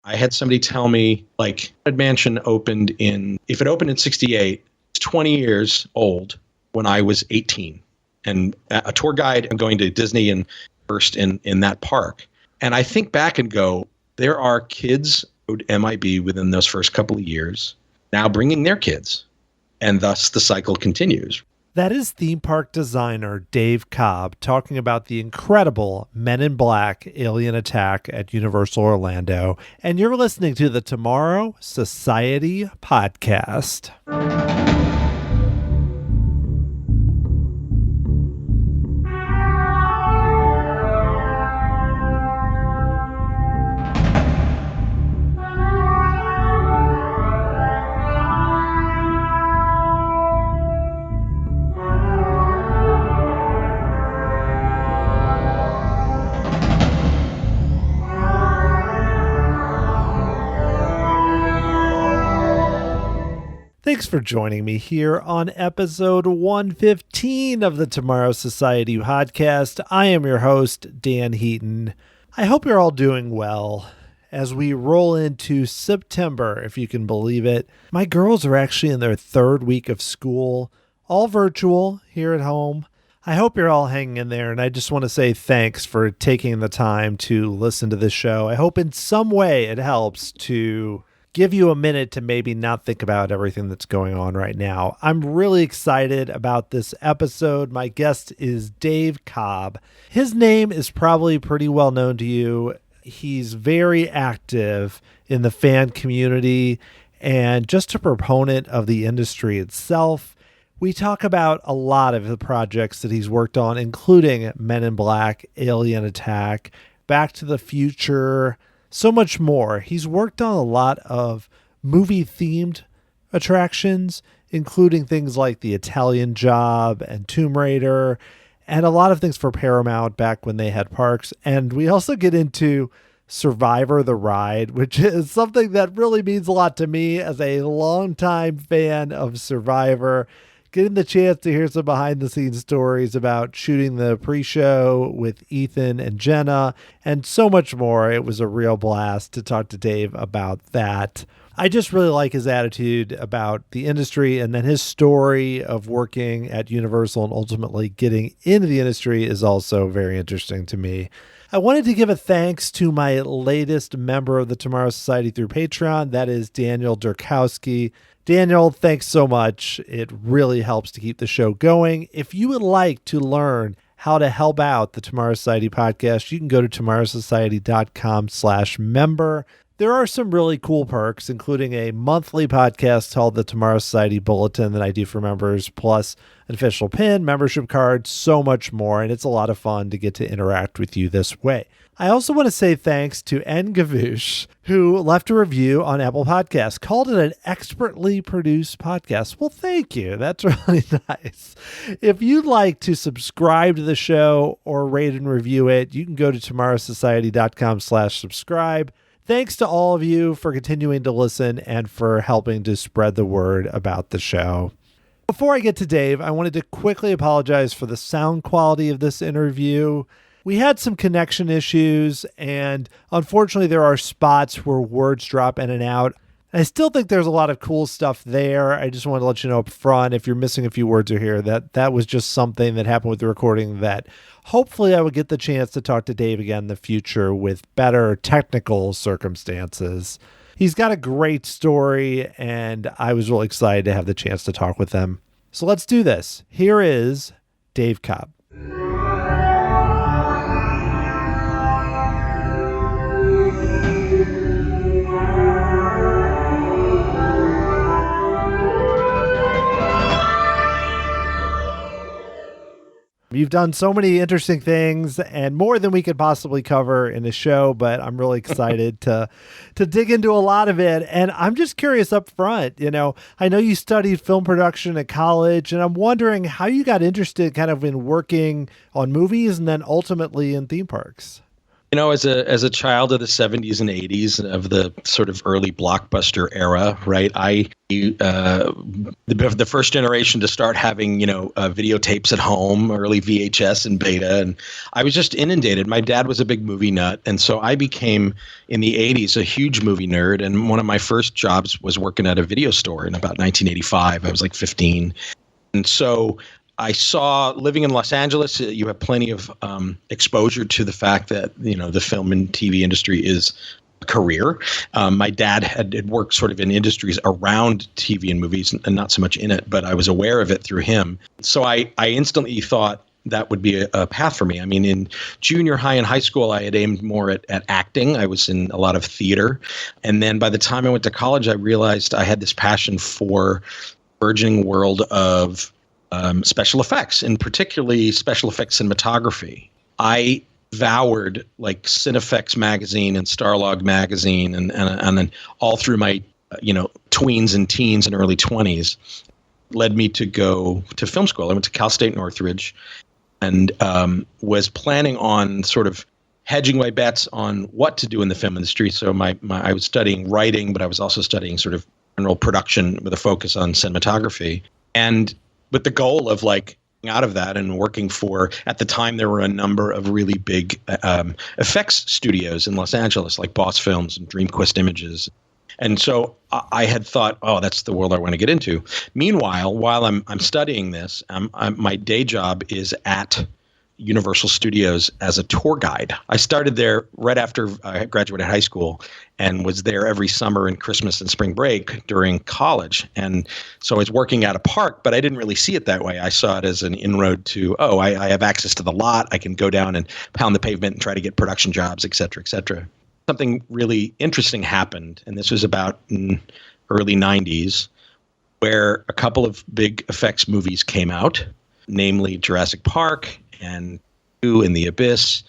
I had somebody tell me, like, Haunted Mansion if it opened in 68, it's 20 years old when I was 18. And a tour guide going to Disney and first in that park. And I think back and go, there are kids who MIB within those first couple of years now bringing their kids. And thus the cycle continues. That is theme park designer Dave Cobb talking about the incredible Men in Black alien attack at Universal Orlando. And you're listening to the Tomorrow Society podcast. Thanks for joining me here on episode 115 of the Tomorrow Society podcast. I am your host, Dan Heaton. I hope you're all doing well as we roll into September, if you can believe it. My girls are actually in their third week of school, all virtual here at home. I hope you're all hanging in there, and I just want to say thanks for taking the time to listen to this show. I hope in some way it helps to give you a minute to maybe not think about everything that's going on right now. I'm really excited about this episode. My guest is Dave Cobb. His name is probably pretty well known to you. He's very active in the fan community and just a proponent of the industry itself. We talk about a lot of the projects that he's worked on, including Men in Black, Alien Attack, Back to the Future, so much more. He's worked on a lot of movie-themed attractions, including things like The Italian Job and Tomb Raider, and a lot of things for Paramount back when they had parks. And we also get into Survivor the Ride, which is something that really means a lot to me as a longtime fan of Survivor. Getting the chance to hear some behind-the-scenes stories about shooting the pre-show with Ethan and Jenna, and so much more. It was a real blast to talk to Dave about that. I just really like his attitude about the industry, and then his story of working at Universal and ultimately getting into the industry is also very interesting to me. I wanted to give a thanks to my latest member of the Tomorrow Society through Patreon. That is Daniel Durkowski. Daniel, thanks so much. It really helps to keep the show going. If you would like to learn how to help out the Tomorrow Society podcast, you can go to tomorrowsociety.com/member. There are some really cool perks, including a monthly podcast called the Tomorrow Society Bulletin that I do for members, plus an official pin, membership card, so much more. And it's a lot of fun to get to interact with you this way. I also want to say thanks to N. Gavush, who left a review on Apple Podcasts, called it an expertly produced podcast. Well, thank you. That's really nice. If you'd like to subscribe to the show or rate and review it, you can go to tomorrowsociety.com/subscribe. Thanks to all of you for continuing to listen and for helping to spread the word about the show. Before I get to Dave, I wanted to quickly apologize for the sound quality of this interview. We had some connection issues, and unfortunately there are spots where words drop in and out. I still think there's a lot of cool stuff there. I just wanted to let you know up front, if you're missing a few words or here, that was just something that happened with the recording that hopefully I would get the chance to talk to Dave again in the future with better technical circumstances. He's got a great story, and I was really excited to have the chance to talk with him. So let's do this. Here is Dave Cobb. You've done so many interesting things and more than we could possibly cover in the show, but I'm really excited to dig into a lot of it. And I'm just curious up front, I know you studied film production at college, and I'm wondering how you got interested kind of in working on movies and then ultimately in theme parks. As a child of the 70s and 80s of the sort of early blockbuster era, right? The first generation to start having, videotapes at home, early VHS and beta, and I was just inundated. My dad was a big movie nut, and so I became in the 80s a huge movie nerd. And one of my first jobs was working at a video store in about 1985. I was like 15, and so I saw, living in Los Angeles, you have plenty of exposure to the fact that, the film and TV industry is a career. My dad had worked sort of in industries around TV and movies and not so much in it, but I was aware of it through him. So I instantly thought that would be a path for me. I mean, in junior high and high school, I had aimed more at acting. I was in a lot of theater. And then by the time I went to college, I realized I had this passion for burgeoning world of special effects, and particularly special effects cinematography. I devoured like Cinefex magazine and Starlog magazine, and then all through my tweens and teens and early 20s, led me to go to film school. I went to Cal State Northridge, and was planning on sort of hedging my bets on what to do in the film industry. So I was studying writing, but I was also studying sort of general production with a focus on cinematography. And with the goal of like out of that and working for, at the time, there were a number of really big effects studios in Los Angeles, like Boss Films and DreamQuest Images. And so I had thought, oh, that's the world I want to get into. Meanwhile, while I'm studying this, my day job is at Universal Studios as a tour guide. I started there right after I graduated high school and was there every summer and Christmas and spring break during college. And so I was working at a park, but I didn't really see it that way. I saw it as an inroad to, I have access to the lot. I can go down and pound the pavement and try to get production jobs, et cetera, et cetera. Something really interesting happened, and this was about in early 90s, where a couple of big effects movies came out, namely Jurassic Park and In the Abyss.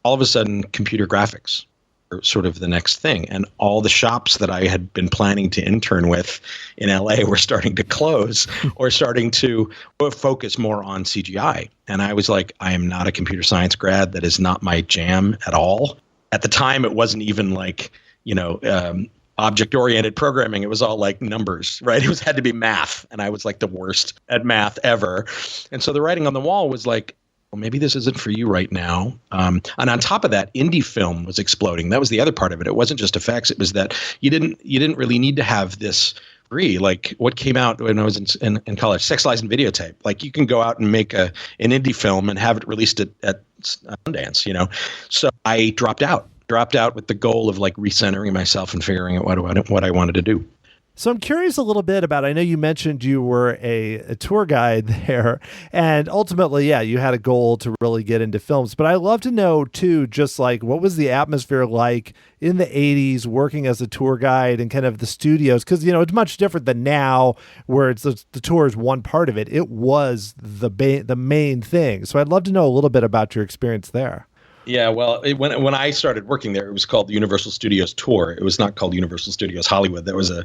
All of a sudden, computer graphics were sort of the next thing. And all the shops that I had been planning to intern with in LA were starting to close or starting to focus more on CGI. And I was like, I am not a computer science grad. That is not my jam at all. At the time, it wasn't even like, object-oriented programming. It was all like numbers, right? It had to be math. And I was like the worst at math ever. And so the writing on the wall was like, well, maybe this isn't for you right now. And on top of that, indie film was exploding. That was the other part of it. It wasn't just effects. It was that you didn't really need to have this degree. Like what came out when I was in college, Sex, Lies, and Videotape. Like you can go out and make an indie film and have it released at Sundance, So I dropped out with the goal of like recentering myself and figuring out what I wanted to do. So I'm curious a little bit about, I know you mentioned you were a tour guide there, and ultimately, yeah, you had a goal to really get into films. But I'd love to know, too, just like what was the atmosphere like in the 80s working as a tour guide and kind of the studios? Because, it's much different than now where it's the tour is one part of it. It was the main thing. So I'd love to know a little bit about your experience there. Yeah, well, when I started working there, it was called the Universal Studios Tour. It was not called Universal Studios Hollywood. That was a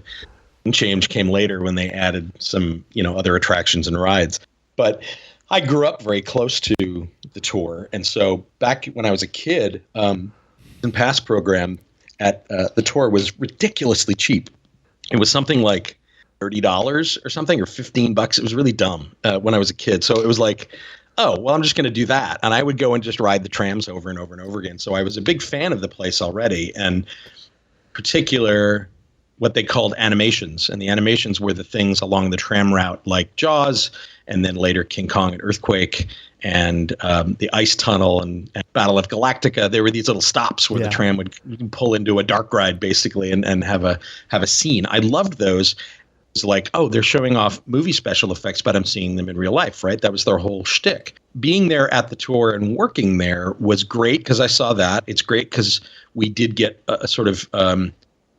change came later when they added some, other attractions and rides. But I grew up very close to the tour. And so back when I was a kid, the pass program at the tour was ridiculously cheap. It was something like $30 or something, or $15. It was really dumb when I was a kid. So it was like, oh, well, I'm just going to do that. And I would go and just ride the trams over and over and over again. So I was a big fan of the place already. And in particular, what they called animations. And the animations were the things along the tram route like Jaws, and then later King Kong and Earthquake, and the Ice Tunnel and Battle of Galactica. There were these little stops where the tram would pull into a dark ride, basically, and have a scene. I loved those. It's like, oh, they're showing off movie special effects, but I'm seeing them in real life, right? That was their whole shtick. Being there at the tour and working there was great because I saw that. It's great because we did get a sort of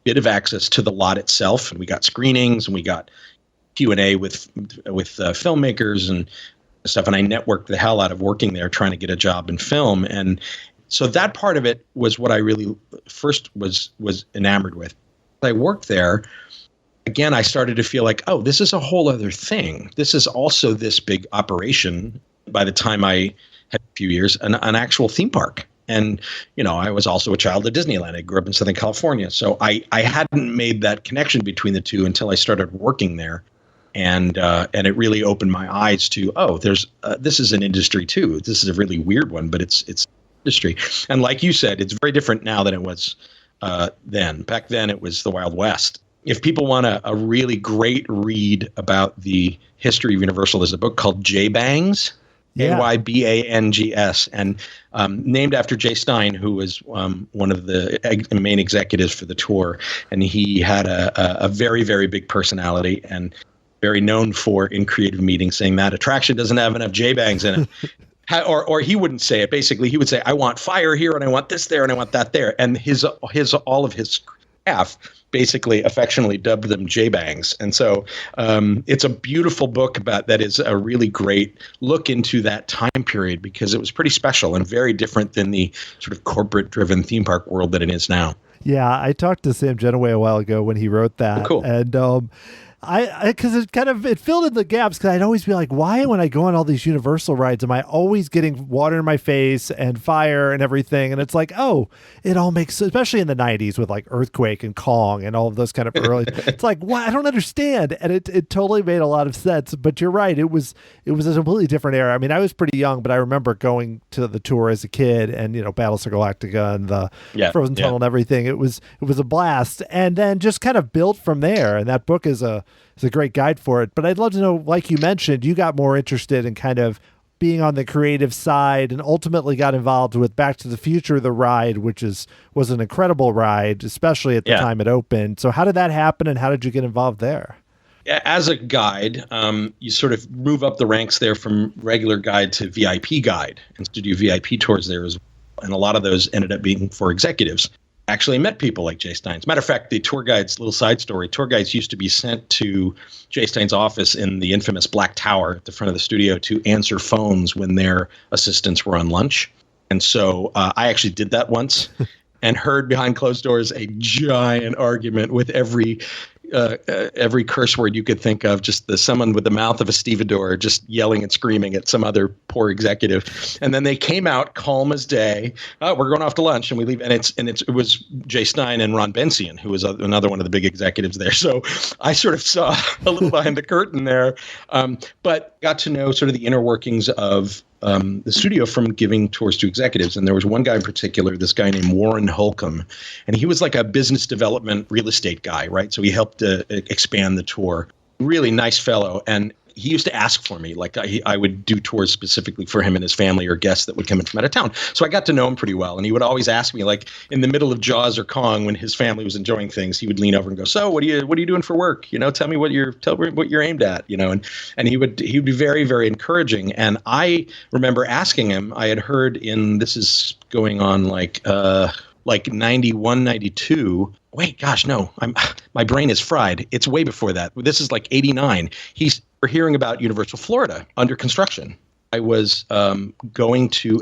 bit of access to the lot itself, and we got screenings and we got Q&A with filmmakers and stuff. And I networked the hell out of working there, trying to get a job in film. And so that part of it was what I really first was enamored with. I worked there. Again, I started to feel like, oh, this is a whole other thing. This is also this big operation. By the time I had a few years, an actual theme park. And, I was also a child of Disneyland. I grew up in Southern California. So I hadn't made that connection between the two until I started working there. And it really opened my eyes to, this is an industry too. This is a really weird one, but it's industry. And like you said, it's very different now than it was then. Back then, it was the Wild West. If people want a really great read about the history of Universal, there's a book called J-Bangs, Aybangs, and named after Jay Stein, who was one of the main executives for the tour. And he had a very, very big personality and very known for, in creative meetings, saying that attraction doesn't have enough J-Bangs in it. Or he wouldn't say it. Basically, he would say, I want fire here, and I want this there, and I want that there. And all of his staff basically affectionately dubbed them J-Bangs. And so it's a beautiful book that is a really great look into that time period, because it was pretty special and very different than the sort of corporate-driven theme park world that it is now. Yeah, I talked to Sam Genoway a while ago when he wrote that. Oh, cool. And because it filled in the gaps, because I'd always be like, why, when I go on all these Universal rides, am I always getting water in my face and fire and everything? And it's like, it all makes, especially in the 90s with like Earthquake and Kong and all of those kind of early, it's like, what? I don't understand. And it totally made a lot of sense. But you're right. It was a completely different era. I mean, I was pretty young, but I remember going to the tour as a kid, and, Battlestar Galactica and the Frozen Tunnel and everything. It was a blast. And then just kind of built from there. And that book is a great guide for it. But I'd love to know, like you mentioned, you got more interested in kind of being on the creative side and ultimately got involved with Back to the Future, the ride, which was an incredible ride, especially at the time it opened. So how did that happen, and how did you get involved there? As a guide, you sort of move up the ranks there from regular guide to VIP guide, and to do VIP tours there as well. And a lot of those ended up being for executives. Actually met people like Jay Stein. As a matter of fact, the tour guides, little side story, tour guides used to be sent to Jay Stein's office in the infamous Black Tower at the front of the studio to answer phones when their assistants were on lunch. And so I actually did that once and heard behind closed doors a giant argument with every curse word you could think of, just someone with the mouth of a stevedore just yelling and screaming at some other poor executive. And then they came out calm as day. Oh, we're going off to lunch, and we leave. And it was Jay Stein and Ron Bensian, who was another one of the big executives there. So I sort of saw a little behind the curtain there, but got to know sort of the inner workings of the studio from giving tours to executives. And there was one guy in particular, this guy named Warren Holcomb, and he was like a business development real estate guy, right? So he helped expand the tour. Really nice fellow. And he used to ask for me, like I would do tours specifically for him and his family or guests that would come in from out of town. So I got to know him pretty well. And he would always ask me, like in the middle of Jaws or Kong, when his family was enjoying things, he would lean over and go, "So what are you doing for work? Tell me what you're aimed at, and he would be very, very encouraging. And I remember asking him, I had heard this is going on like 91, 92. Wait, gosh, no, my brain is fried. It's way before that. This is like 89. We're hearing about Universal Florida under construction. I was going to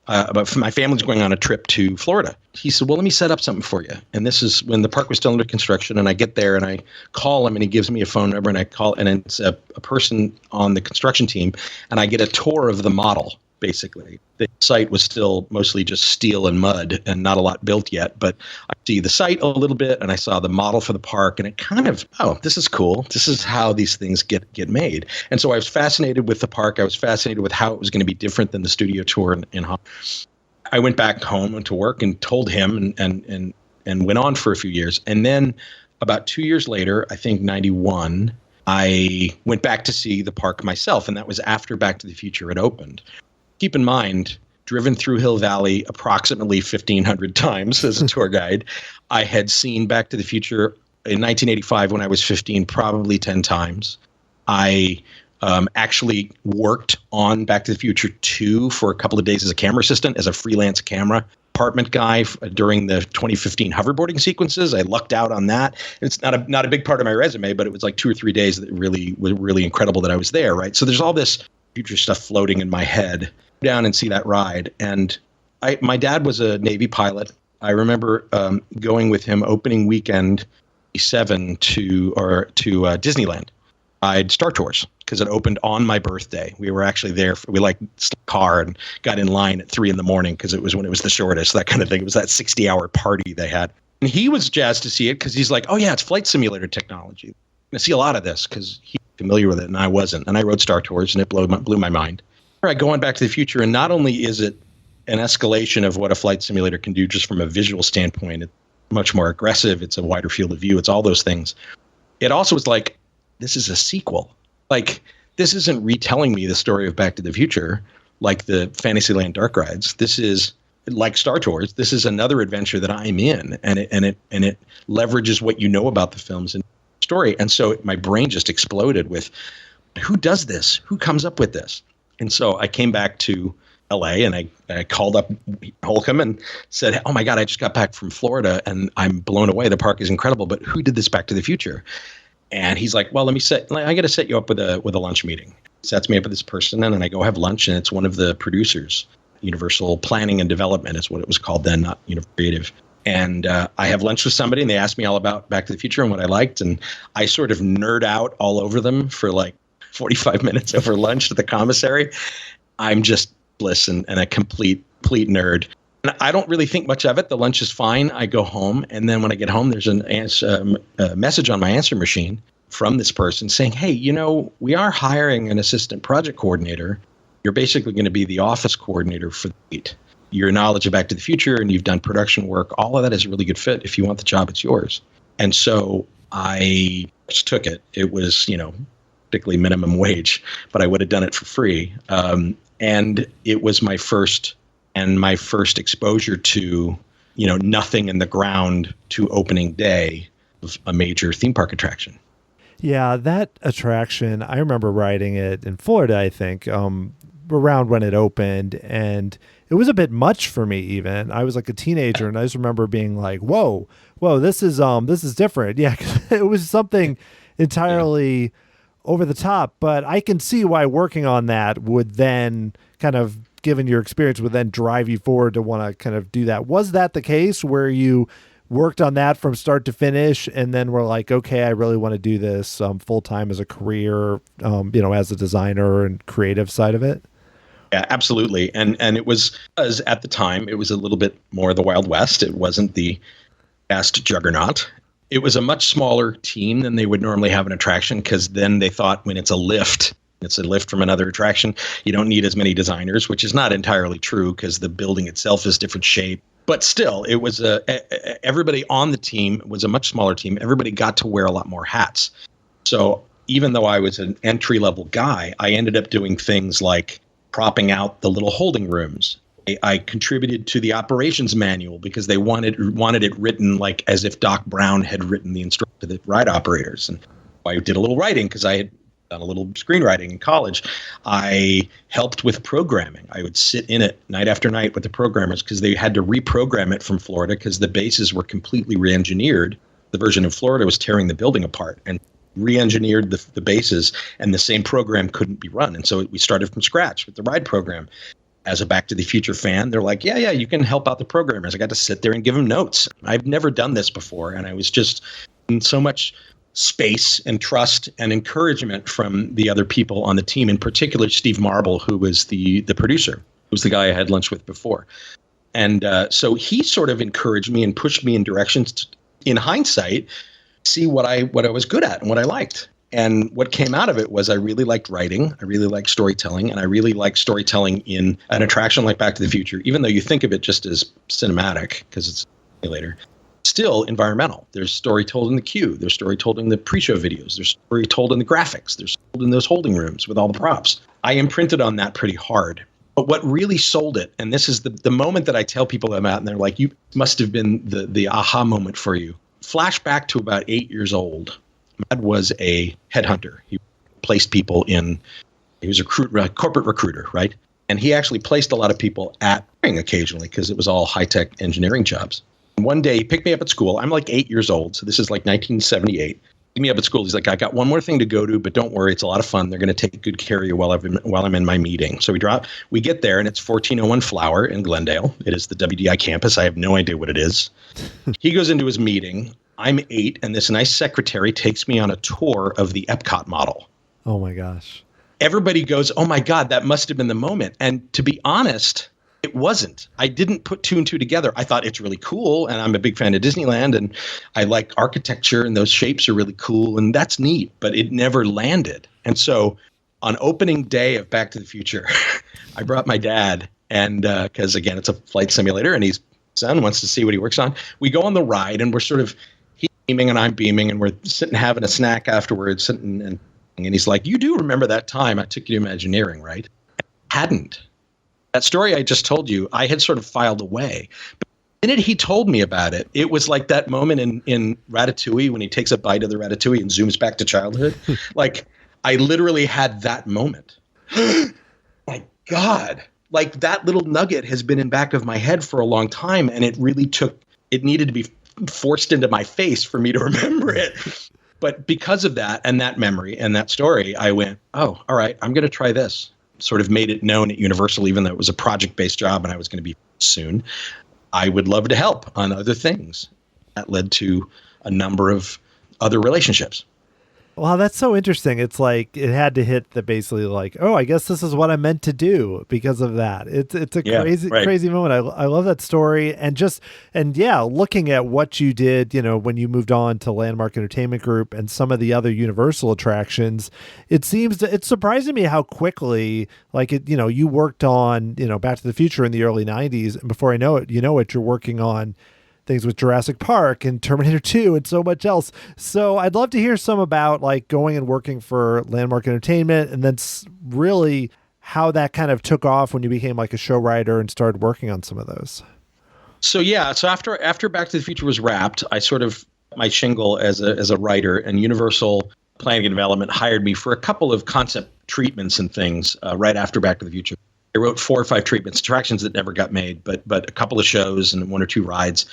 my family was going on a trip to Florida. He said, "Well, let me set up something for you." And this is when the park was still under construction. And I get there and I call him, and he gives me a phone number, and I call, and it's a person on the construction team, and I get a tour of the model. Basically, the site was still mostly just steel and mud and not a lot built yet. But I see the site a little bit, and I saw the model for the park, and it kind of, this is cool. This is how these things get made. And so I was fascinated with the park. I was fascinated with how it was going to be different than the studio tour in Hong Kong. I went back home and to work and told him and went on for a few years. And then about 2 years later, I think 91, I went back to see the park myself, and that was after Back to the Future had opened. Keep in mind, driven through Hill Valley approximately 1,500 times as a tour guide. I had seen Back to the Future in 1985 when I was 15, probably 10 times. I actually worked on Back to the Future 2 for a couple of days as a camera assistant, as a freelance camera department guy during the 2015 hoverboarding sequences. I lucked out on that. It's not a big part of my resume, but it was like 2 or 3 days that really were really incredible that I was there, right? So there's all this future stuff floating in my head. Down and see that ride. And my dad was a Navy pilot. I remember going with him opening weekend 7 to Disneyland. ride Star Tours because it opened on my birthday. We were actually there. We stopped the car and got in line at 3 a.m. because it was when it was the shortest, that kind of thing. It was that 60-hour party they had. And he was jazzed to see it because he's like, oh, yeah, it's flight simulator technology. I see a lot of this because he's familiar with it and I wasn't. And I rode Star Tours and it blew my mind. All right, going back to the future. And not only is it an escalation of what a flight simulator can do just from a visual standpoint, it's much more aggressive. It's a wider field of view. It's all those things. It also is like, this is a sequel. Like, this isn't retelling me the story of Back to the Future, like the Fantasyland dark rides. This is like Star Tours. This is another adventure that I'm in, and it leverages what you know about the films and story. And so my brain just exploded with, who does this? Who comes up with this? And so I came back to LA and I called up Holcomb and said, oh my God, I just got back from Florida and I'm blown away. The park is incredible, but who did this Back to the Future? And he's like, well, I got to set you up with a lunch meeting. Sets me up with this person and then I go have lunch and it's one of the producers. Universal Planning and Development is what it was called then, not Universal Creative. And I have lunch with somebody and they asked me all about Back to the Future and what I liked. And I sort of nerd out all over them for like 45 minutes over lunch at the commissary. I'm just bliss and a complete nerd. And I don't really think much of it. The lunch is fine. I go home. And then when I get home, there's a message on my answer machine from this person saying, hey, we are hiring an assistant project coordinator. You're basically going to be the office coordinator for the fleet. Your knowledge of Back to the Future and you've done production work, all of that is a really good fit. If you want the job, it's yours. And so I just took it. It was, particularly minimum wage, but I would have done it for free. And it was my first exposure to, nothing in the ground to opening day of a major theme park attraction. Yeah, that attraction, I remember riding it in Florida, I think, around when it opened, and it was a bit much for me even. I was like a teenager, and I just remember being like, whoa, this is different. Yeah, 'cause it was something entirely over the top, but I can see why working on that would then kind of, given your experience, would then drive you forward to want to kind of do that. Was that the case where you worked on that from start to finish and then were like, okay, I really want to do this full-time as a career, as a designer and creative side of it? Yeah, absolutely. And it was, as at the time, it was a little bit more the Wild West. It wasn't the vast juggernaut. It was a much smaller team than they would normally have an attraction because then they thought when it's a lift from another attraction, you don't need as many designers, which is not entirely true because the building itself is different shape. But still, it was everybody on the team was a much smaller team. Everybody got to wear a lot more hats. So even though I was an entry-level guy, I ended up doing things like propping out the little holding rooms. I contributed to the operations manual because they wanted it written like as if Doc Brown had written the instruction to the ride operators. And I did a little writing because I had done a little screenwriting in college. I helped with programming. I would sit in it night after night with the programmers because they had to reprogram it from Florida because the bases were completely re-engineered. The version of Florida was tearing the building apart and re-engineered the bases, and the same program couldn't be run. And so we started from scratch with the ride program. As a Back to the Future fan, they're like, yeah, you can help out the programmers. I got to sit there and give them notes. I've never done this before. And I was just in so much space and trust and encouragement from the other people on the team, in particular, Steve Marble, who was the producer, who was the guy I had lunch with before. And so he sort of encouraged me and pushed me in directions to, in hindsight, see what I was good at and what I liked. And what came out of it was I really liked writing, I really liked storytelling, and I really liked storytelling in an attraction like Back to the Future, even though you think of it just as cinematic because it's a simulator. Still environmental. There's story told in the queue. There's story told in the pre-show videos. There's story told in the graphics. There's told in those holding rooms with all the props. I imprinted on that pretty hard. But what really sold it, and this is the moment that I tell people about, and they're like, you must have been the aha moment for you. Flashback to about 8 years old. Dad was a headhunter. He placed people in, he was a corporate recruiter, right? And he actually placed a lot of people at Ring occasionally because it was all high-tech engineering jobs. And one day he picked me up at school. I'm like 8 years old, so this is like 1978. Picked me up at school. He's like, I got one more thing to go to, but don't worry, it's a lot of fun. They're going to take good care of you while I'm in my meeting. So we get there, and it's 1401 Flower in Glendale. It is the WDI campus. I have no idea what it is. He goes into his meeting. I'm 8, and this nice secretary takes me on a tour of the Epcot model. Oh my gosh. Everybody goes, oh my God, that must have been the moment. And to be honest, it wasn't. I didn't put two and two together. I thought it's really cool. And I'm a big fan of Disneyland and I like architecture and those shapes are really cool. And that's neat, but it never landed. And so on opening day of Back to the Future, I brought my dad and because again, it's a flight simulator and his son wants to see what he works on. We go on the ride and we're sort of, he's beaming and I'm beaming and we're sitting having a snack afterwards and he's like, you do remember that time I took you to Imagineering, right? I hadn't. That story I just told you, I had sort of filed away. But the minute he told me about it, it was like that moment in Ratatouille when he takes a bite of the ratatouille and zooms back to childhood. Like, I literally had that moment. My God. Like, that little nugget has been in back of my head for a long time, and it really it needed to be forced into my face for me to remember it. But because of that and that memory and that story, I went, oh, all right, I'm going to try this. Sort of made it known at Universal, even though it was a project-based job and I was going to be soon. I would love to help on other things. That led to a number of other relationships. Wow, that's so interesting. It's like it had to hit the basically like, oh, I guess this is what I meant to do because of that. It's a crazy moment. I love that story and looking at what you did, when you moved on to Landmark Entertainment Group and some of the other Universal attractions, it's surprising me how quickly you worked on, Back to the Future in the early 90s, and before I know it, you're working on things with Jurassic Park and Terminator 2 and so much else. So I'd love to hear some about like going and working for Landmark Entertainment and then really how that kind of took off when you became like a show writer and started working on some of those. So after Back to the Future was wrapped, I sort of my shingle as a writer, and Universal Planning and Development hired me for a couple of concept treatments and things right after Back to the Future. I wrote 4 or 5 treatments, attractions that never got made, but a couple of shows and 1 or 2 rides.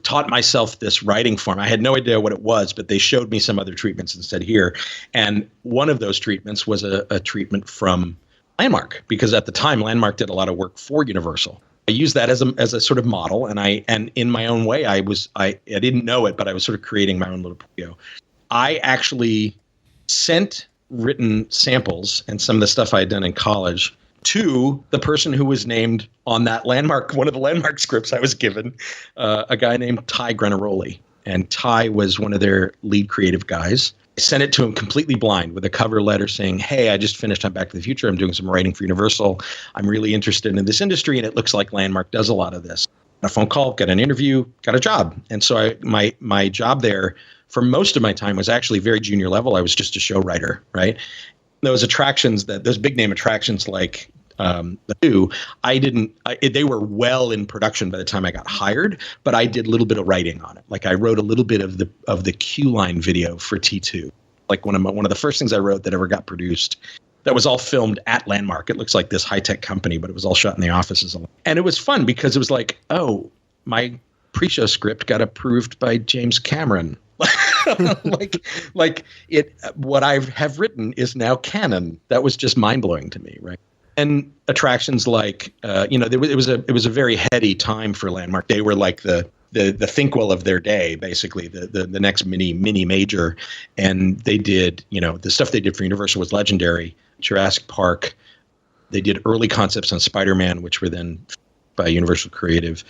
Taught myself this writing form. I had no idea what it was, but they showed me some other treatments and said, here. And one of those treatments was a treatment from Landmark, because at the time, Landmark did a lot of work for Universal. I used that as a sort of model, and in my own way, I didn't know it, but I was sort of creating my own little portfolio. I actually sent written samples and some of the stuff I had done in college to the person who was named on that Landmark, one of the Landmark scripts I was given, a guy named Ty Grenaroli. And Ty was one of their lead creative guys. I sent it to him completely blind with a cover letter saying, hey, I just finished on Back to the Future. I'm doing some writing for Universal. I'm really interested in this industry, and it looks like Landmark does a lot of this. Got a phone call, got an interview, got a job. And so my job there for most of my time was actually very junior level. I was just a show writer, right? Those attractions, those big name attractions like the Zoo, they were well in production by the time I got hired, but I did a little bit of writing on it. Like I wrote a little bit of the Q Line video for T2. Like one of the first things I wrote that ever got produced. That was all filmed at Landmark. It looks like this high-tech company, but it was all shot in the offices. And it was fun because it was like, oh, my pre-show script got approved by James Cameron. What I have written is now canon. That was just mind-blowing to me, right? And attractions like, it was a very heady time for Landmark. They were like the Thinkwell of their day, basically the next mini major. And they did, the stuff they did for Universal was legendary. Jurassic Park. They did early concepts on Spider-Man, which were then by Universal Creative.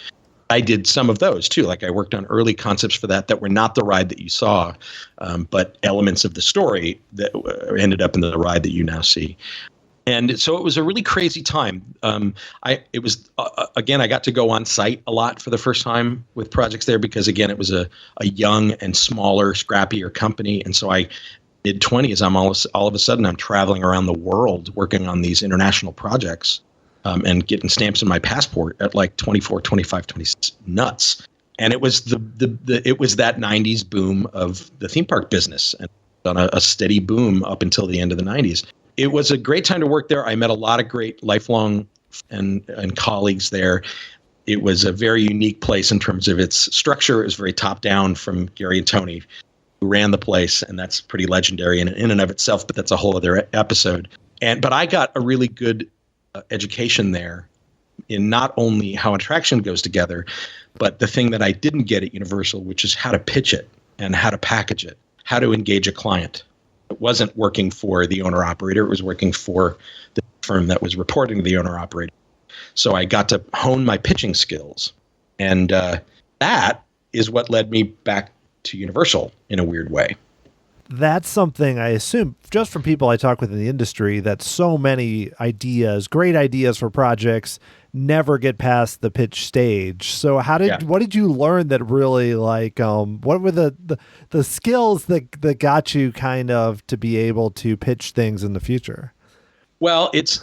I did some of those too. Like I worked on early concepts for that were not the ride that you saw, but elements of the story that ended up in the ride that you now see. And so it was a really crazy time. I got to go on site a lot for the first time with projects there because, again, it was a young and smaller, scrappier company. And so mid-20s, all of a sudden I'm traveling around the world working on these international projects and getting stamps in my passport at like 24, 25, 26, nuts. And it was it was that 90s boom of the theme park business and on a steady boom up until the end of the 90s. It was a great time to work there. I met a lot of great lifelong and colleagues there. It was a very unique place in terms of its structure. It was very top down from Gary and Tony, who ran the place, and that's pretty legendary in and of itself, but that's a whole other episode. But I got a really good education there in not only how attraction goes together, but the thing that I didn't get at Universal, which is how to pitch it and how to package it, how to engage a client. It wasn't working for the owner operator. It was working for the firm that was reporting to the owner operator. So I got to hone my pitching skills. And that is what led me back to Universal in a weird way. That's something I assume just from people I talk with in the industry, that so many ideas, great ideas for projects, never get past the pitch stage. So what did you learn that really what were the skills that got you kind of to be able to pitch things in the future? Well, it's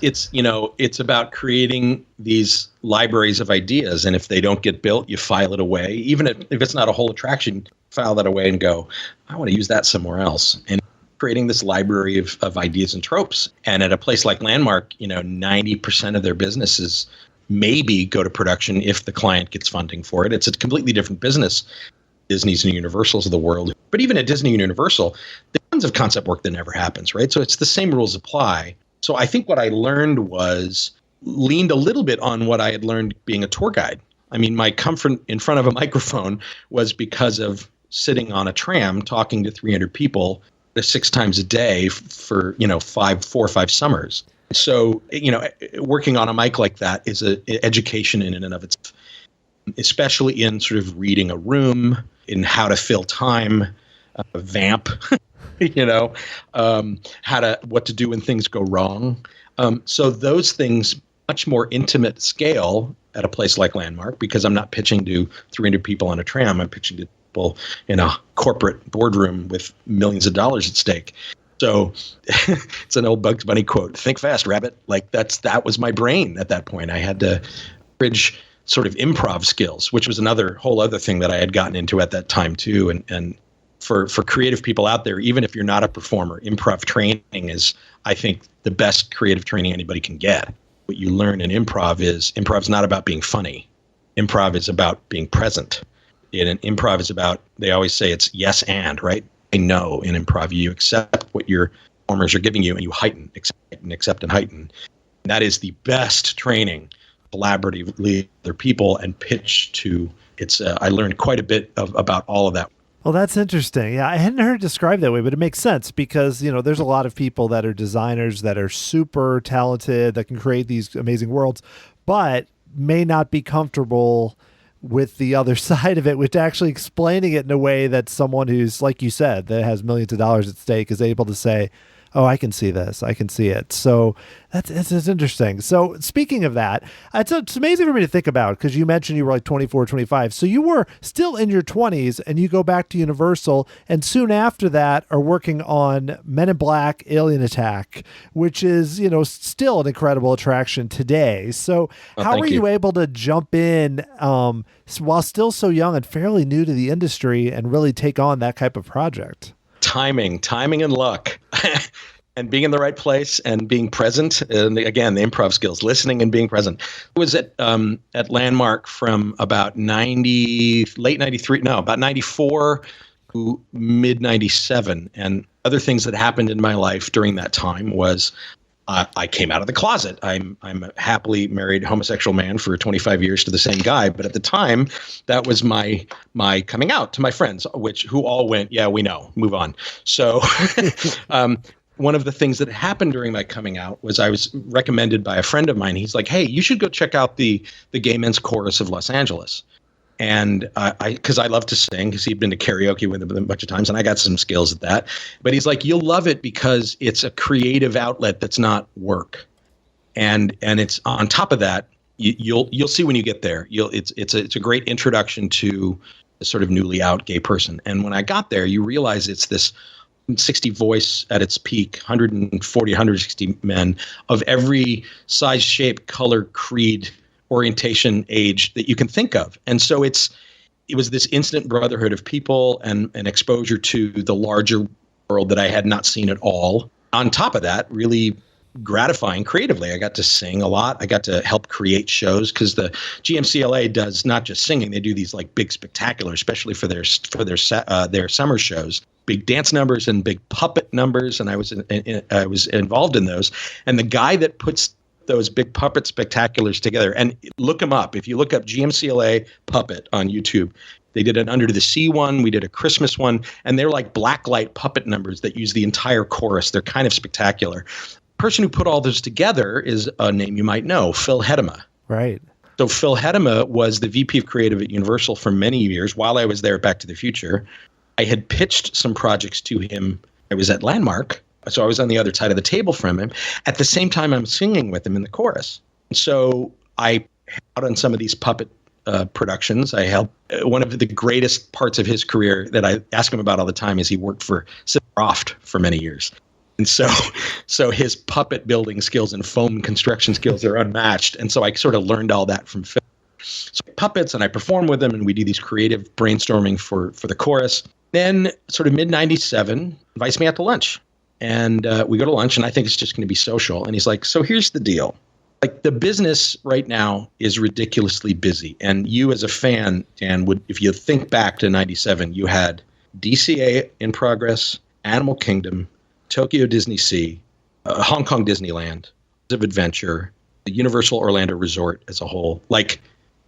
about creating these libraries of ideas. And if they don't get built, you file it away. Even if it's not a whole attraction, file that away and go, I want to use that somewhere else. And creating this library of ideas and tropes. And at a place like Landmark, 90% of their businesses maybe go to production if the client gets funding for it. It's a completely different business, Disney's and Universal's of the world. But even at Disney and Universal, there's tons of concept work that never happens, right? So it's the same rules apply. So I think what I learned leaned a little bit on what I had learned being a tour guide. I mean, my comfort in front of a microphone was because of sitting on a tram talking to 300 people 6 times a day for 4 or 5 summers. So working on a mic like that is an education in and of itself, especially in sort of reading a room, in how to fill time, vamp, what to do when things go wrong. So those things, much more intimate scale at a place like Landmark, because I'm not pitching to 300 people on a tram. I'm pitching to people in a corporate boardroom with millions of dollars at stake. So it's an old Bugs Bunny quote, think fast, rabbit. Like that was my brain at that point. I had to bridge sort of improv skills, which was whole other thing that I had gotten into at that time too. And for creative people out there, even if you're not a performer, improv training is, I think, the best creative training anybody can get. What you learn in improv is not about being funny. Improv is about being present. And improv is about, they always say it's yes and, right? I know in improv, you accept what your performers are giving you and you heighten, accept and heighten. And that is the best training, collaboratively with other people and pitch to. I learned quite a bit about all of that. Well, that's interesting. Yeah, I hadn't heard it described that way, but it makes sense because, there's a lot of people that are designers that are super talented, that can create these amazing worlds, but may not be comfortable with the other side of it, with actually explaining it in a way that someone who's, like you said, that has millions of dollars at stake is able to say, oh, I can see this. I can see it. So that's interesting. So speaking of that, it's amazing for me to think about, because you mentioned you were like 24, 25. So you were still in your 20s and you go back to Universal, and soon after that are working on Men in Black Alien Attack, which is, still an incredible attraction today. So how were you able to jump in while still so young and fairly new to the industry and really take on that type of project? Timing and luck. And being in the right place and being present. And again, the improv skills, listening and being present. I was at Landmark from about about 94 to mid 97. And other things that happened in my life during that time was I came out of the closet. I'm a happily married homosexual man for 25 years to the same guy. But at the time, that was my coming out to my friends, who all went, yeah, we know, move on. So one of the things that happened during my coming out was I was recommended by a friend of mine. He's like, hey, you should go check out the Gay Men's Chorus of Los Angeles. And because I love to sing, because he'd been to karaoke with him a bunch of times, and I got some skills at that. But he's like, you'll love it because it's a creative outlet that's not work, and it's on top of that. You'll see when you get there. It's a great introduction to a sort of newly out gay person. And when I got there, you realize it's this 60 voice at its peak, 140, 160 men of every size, shape, color, creed, orientation, age that you can think of. And so it was this instant brotherhood of people and an exposure to the larger world that I had not seen at all. On top of that, really gratifying creatively. I got to sing a lot. I got to help create shows, because the GMCLA does not just singing. They do these like big spectacular, especially for their summer shows, big dance numbers and big puppet numbers. And I was involved in those. And the guy that puts those big puppet spectaculars together, and look them up. If you look up GMCLA puppet on YouTube, They did an Under the Sea one. We did a Christmas one. And they're like blacklight puppet numbers that use the entire chorus. They're kind of spectacular. The person who put all those together is a name you might know, Phil Hedema. Right. So Phil Hedema was the VP of Creative at Universal for many years while I was there at Back to the Future. I had pitched some projects to him. I was at Landmark, so I was on the other side of the table from him. At the same time, I'm singing with him in the chorus. So I out on some of these puppet productions. I helped. One of the greatest parts of his career that I ask him about all the time is he worked for Croft for many years. And so his puppet building skills and foam construction skills are unmatched. And so I sort of learned all that from Phil. So puppets, and I perform with them, and we do these creative brainstorming for the chorus. Then sort of mid-97, invites me out to lunch. And we go to lunch, and I think it's just going to be social. And he's like, so here's the deal. Like, the business right now is ridiculously busy. And you as a fan, Dan, if you think back to 97, you had DCA in progress, Animal Kingdom, Tokyo Disney Sea, Hong Kong Disneyland, of Adventure, the Universal Orlando Resort as a whole. Like,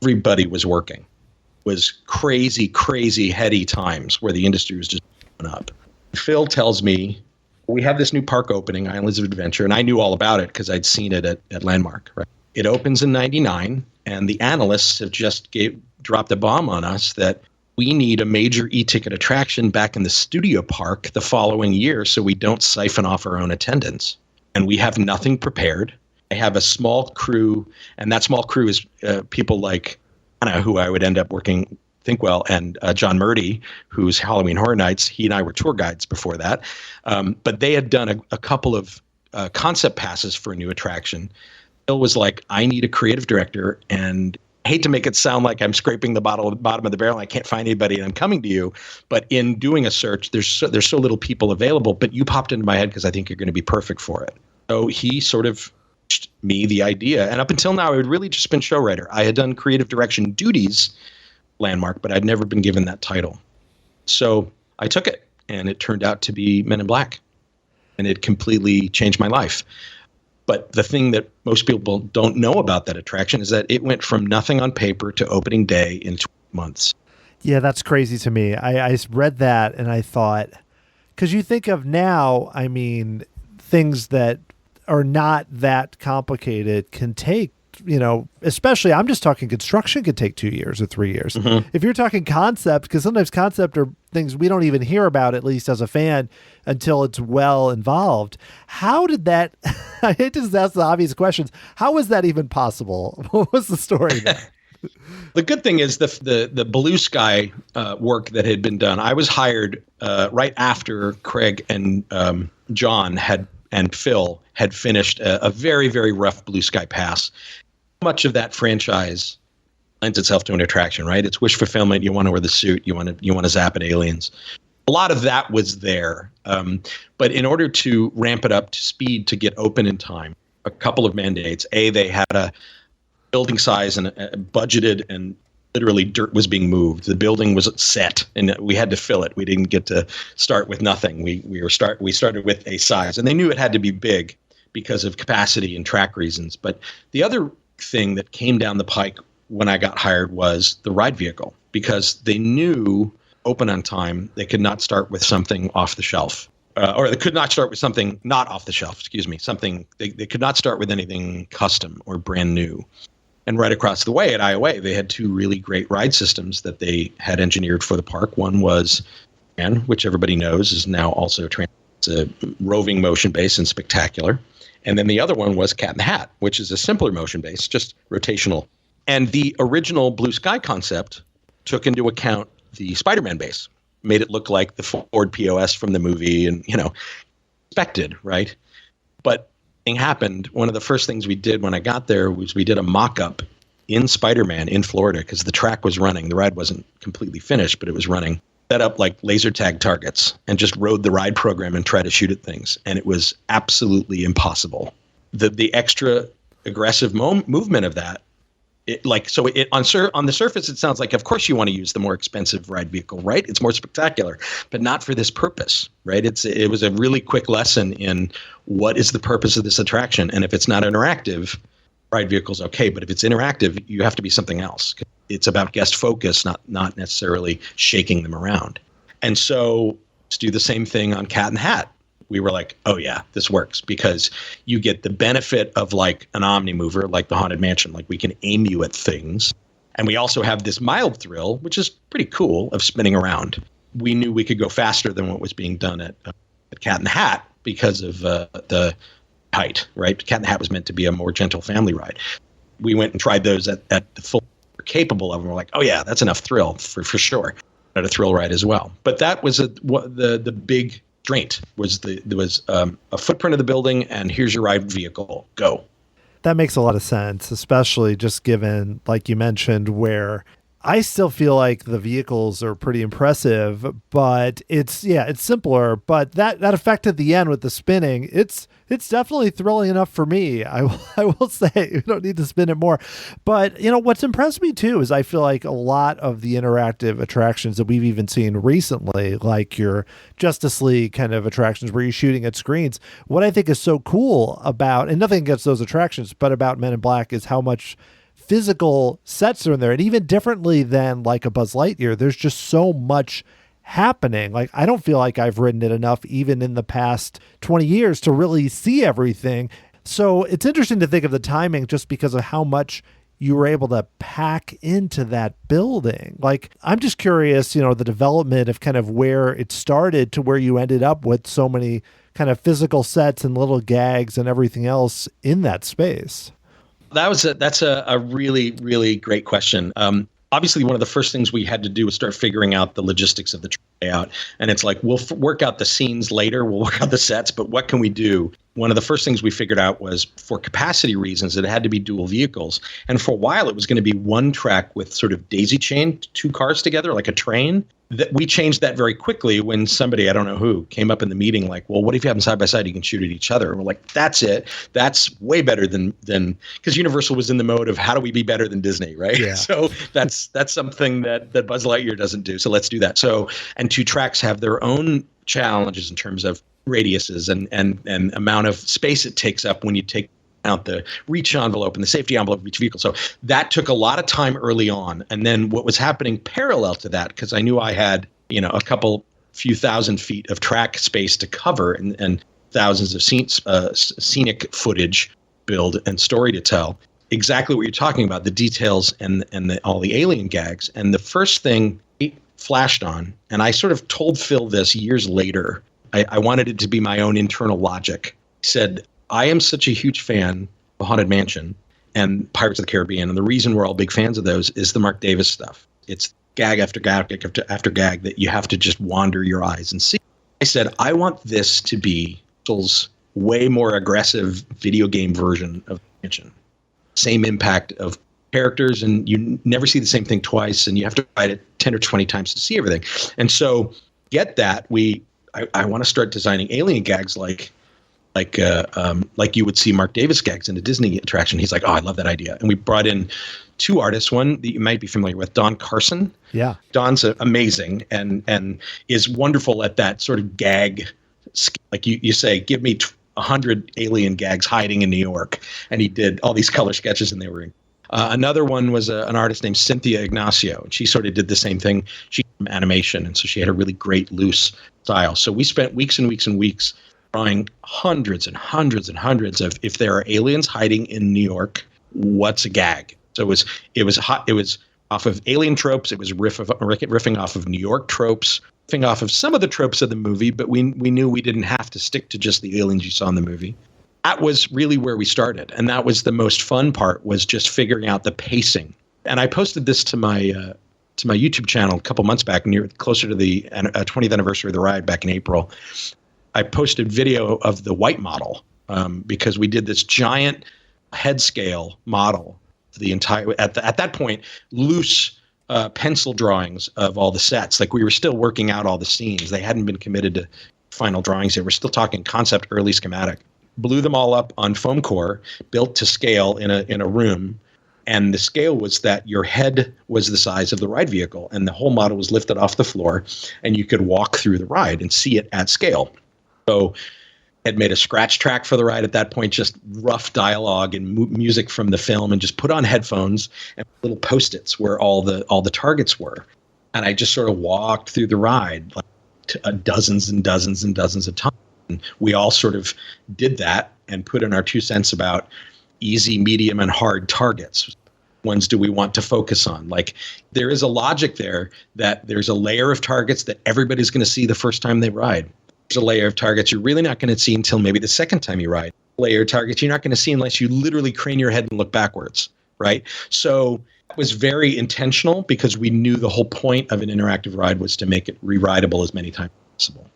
everybody was working. It was crazy, crazy heady times where the industry was just going up. Phil tells me, we have this new park opening, Islands of Adventure, and I knew all about it because I'd seen it at Landmark. Right? It opens in 99, and the analysts have just dropped a bomb on us that we need a major e-ticket attraction back in the studio park the following year so we don't siphon off our own attendance. And we have nothing prepared. I have a small crew, and that small crew is people like Anna, who I would end up working Thinkwell, and John Murdy, who's Halloween Horror Nights. He and I were tour guides before that. But they had done a couple of concept passes for a new attraction. Bill was like, I need a creative director, and I hate to make it sound like I'm scraping the bottom of the barrel. I can't find anybody, and I'm coming to you. But in doing a search, there's so little people available. But you popped into my head because I think you're going to be perfect for it. So he sort of pitched me the idea. And up until now, I had really just been show writer. I had done creative direction duties, Landmark, but I'd never been given that title. So I took it, and it turned out to be Men in Black. And it completely changed my life. But the thing that most people don't know about that attraction is that it went from nothing on paper to opening day in 12 months. Yeah, that's crazy to me. I read that and I thought, because you think of now, I mean, things that are not that complicated can take, especially I'm just talking construction could take 2 years or 3 years. Mm-hmm. If you're talking concept, because sometimes concept are things we don't even hear about, at least as a fan, until it's well involved. How did that, I hate to ask the obvious questions, how was that even possible? What was the story there? The good thing is the blue sky work that had been done. I was hired right after Craig and John and Phil had finished a very, very rough blue sky pass. Much of that franchise lends itself to an attraction, right? It's wish fulfillment. You want to wear the suit. You want to zap at aliens. A lot of that was there. But in order to ramp it up to speed to get open in time, a couple of mandates. They had a building size and budgeted, and literally dirt was being moved. The building was set, and we had to fill it. We didn't get to start with nothing. We started with a size, and they knew it had to be big because of capacity and track reasons. But the other thing that came down the pike when I got hired was the ride vehicle, because they knew open on time they could not start with something off the shelf, or they could not start with something not off the shelf. Something they could not start with anything custom or brand new. And right across the way at IOA, they had two really great ride systems that they had engineered for the park. One was which everybody knows is now also it's a roving motion base and spectacular. And then the other one was Cat in the Hat, which is a simpler motion base, just rotational. And the original Blue Sky concept took into account the Spider-Man base, made it look like the Ford POS from the movie, and, expected, right? But thing happened. One of the first things we did when I got there was we did a mock-up in Spider-Man in Florida, because the track was running. The ride wasn't completely finished, but it was running. Set up like laser tag targets and just rode the ride program and try to shoot at things. And it was absolutely impossible. The extra aggressive movement of that, on the surface, it sounds like, of course you want to use the more expensive ride vehicle, right? It's more spectacular, but not for this purpose, right? It was a really quick lesson in what is the purpose of this attraction. And if it's not interactive, ride vehicle is okay. But if it's interactive, you have to be something else. It's about guest focus, not necessarily shaking them around. And so let's do the same thing on Cat in the Hat. We were like, oh yeah, this works because you get the benefit of like an Omnimover, like the Haunted Mansion, like we can aim you at things. And we also have this mild thrill, which is pretty cool, of spinning around. We knew we could go faster than what was being done at Cat in the Hat because of the height, right? Cat in the Hat was meant to be a more gentle family ride. We went and tried those at the full we're capable of, and we're like, oh yeah, that's enough thrill for sure. At a thrill ride as well. But that was the big constraint was there was a footprint of the building, and here's your ride vehicle, go. That makes a lot of sense, especially just given, like you mentioned, where I still feel like the vehicles are pretty impressive, but it's simpler. But that effect at the end with the spinning, it's definitely thrilling enough for me. I will say you don't need to spin it more. But what's impressed me too is I feel like a lot of the interactive attractions that we've even seen recently, like your Justice League kind of attractions where you're shooting at screens, what I think is so cool about, and nothing against those attractions, but about Men in Black is how much physical sets are in there. And even differently than like a Buzz Lightyear, there's just so much happening. Like, I don't feel like I've ridden it enough, even in the past 20 years, to really see everything. So it's interesting to think of the timing just because of how much you were able to pack into that building. Like, I'm just curious, the development of kind of where it started to where you ended up with so many kind of physical sets and little gags and everything else in that space. That's a really, really great question. Obviously, one of the first things we had to do was start figuring out the logistics of the tryout. And it's like, we'll work out the scenes later, we'll work out the sets, but what can we do? One of the first things we figured out was, for capacity reasons, it had to be dual vehicles. And for a while, it was going to be one track with sort of daisy chained two cars together, like a train. That we changed that very quickly when somebody, I don't know who, came up in the meeting like, well, what if you have them side by side? You can shoot at each other. And we're like, that's it. That's way better than because Universal was in the mode of how do we be better than Disney, right? Yeah. So that's something that Buzz Lightyear doesn't do. So let's do that. So, and two tracks have their own challenges in terms of radiuses and amount of space it takes up when you take out the reach envelope and the safety envelope of each vehicle. So that took a lot of time early on. And then what was happening parallel to that, because I knew I had, a few thousand feet of track space to cover and thousands of scenic footage, build and story to tell. Exactly what you're talking about, the details and all the alien gags. And the first thing it flashed on, and I sort of told Phil this years later, I wanted it to be my own internal logic. He said, I am such a huge fan of Haunted Mansion and Pirates of the Caribbean. And the reason we're all big fans of those is the Mark Davis stuff. It's gag after gag after gag that you have to just wander your eyes and see. I said, I want this to be Universal's way more aggressive video game version of Mansion. Same impact of characters, and you never see the same thing twice, and you have to ride it 10 or 20 times to see everything. And so get that. I want to start designing alien gags like you would see Mark Davis gags in a Disney attraction. He's like, oh, I love that idea. And we brought in two artists, one that you might be familiar with, Don Carson. Yeah. Don's amazing and is wonderful at that sort of gag. Like you say, give me 100 alien gags hiding in New York. And he did all these color sketches, and they were another one was an artist named Cynthia Ignacio. And she sort of did the same thing. She did animation, and so she had a really great loose style. So we spent weeks and weeks and weeks drawing hundreds and hundreds and hundreds of, if there are aliens hiding in New York, what's a gag? So it was off of alien tropes. It was riffing off of New York tropes, riffing off of some of the tropes of the movie, but we knew we didn't have to stick to just the aliens you saw in the movie. That was really where we started. And that was the most fun part, was just figuring out the pacing. And I posted this to my YouTube channel a couple months back, closer to the 20th anniversary of the ride back in April. I posted video of the white model because we did this giant head scale model, the entire at that point loose pencil drawings of all the sets. Like, we were still working out all the scenes. They hadn't been committed to final drawings yet. We're still talking concept, early schematic. Blew them all up on foam core, built to scale in a room. And the scale was that your head was the size of the ride vehicle, and the whole model was lifted off the floor, and you could walk through the ride and see it at scale. So had made a scratch track for the ride at that point, just rough dialogue and music from the film, and just put on headphones and little Post-its where all the targets were. And I just sort of walked through the ride like dozens and dozens and dozens of times. And we all sort of did that and put in our 2 cents about easy, medium, and hard targets. Ones do we want to focus on? Like, there is a logic there that there's a layer of targets that everybody's going to see the first time they ride. There's a layer of targets you're really not going to see until maybe the second time you ride. Layer of targets you're not going to see unless you literally crane your head and look backwards, right? So it was very intentional because we knew the whole point of an interactive ride was to make it re-rideable as many times as possible.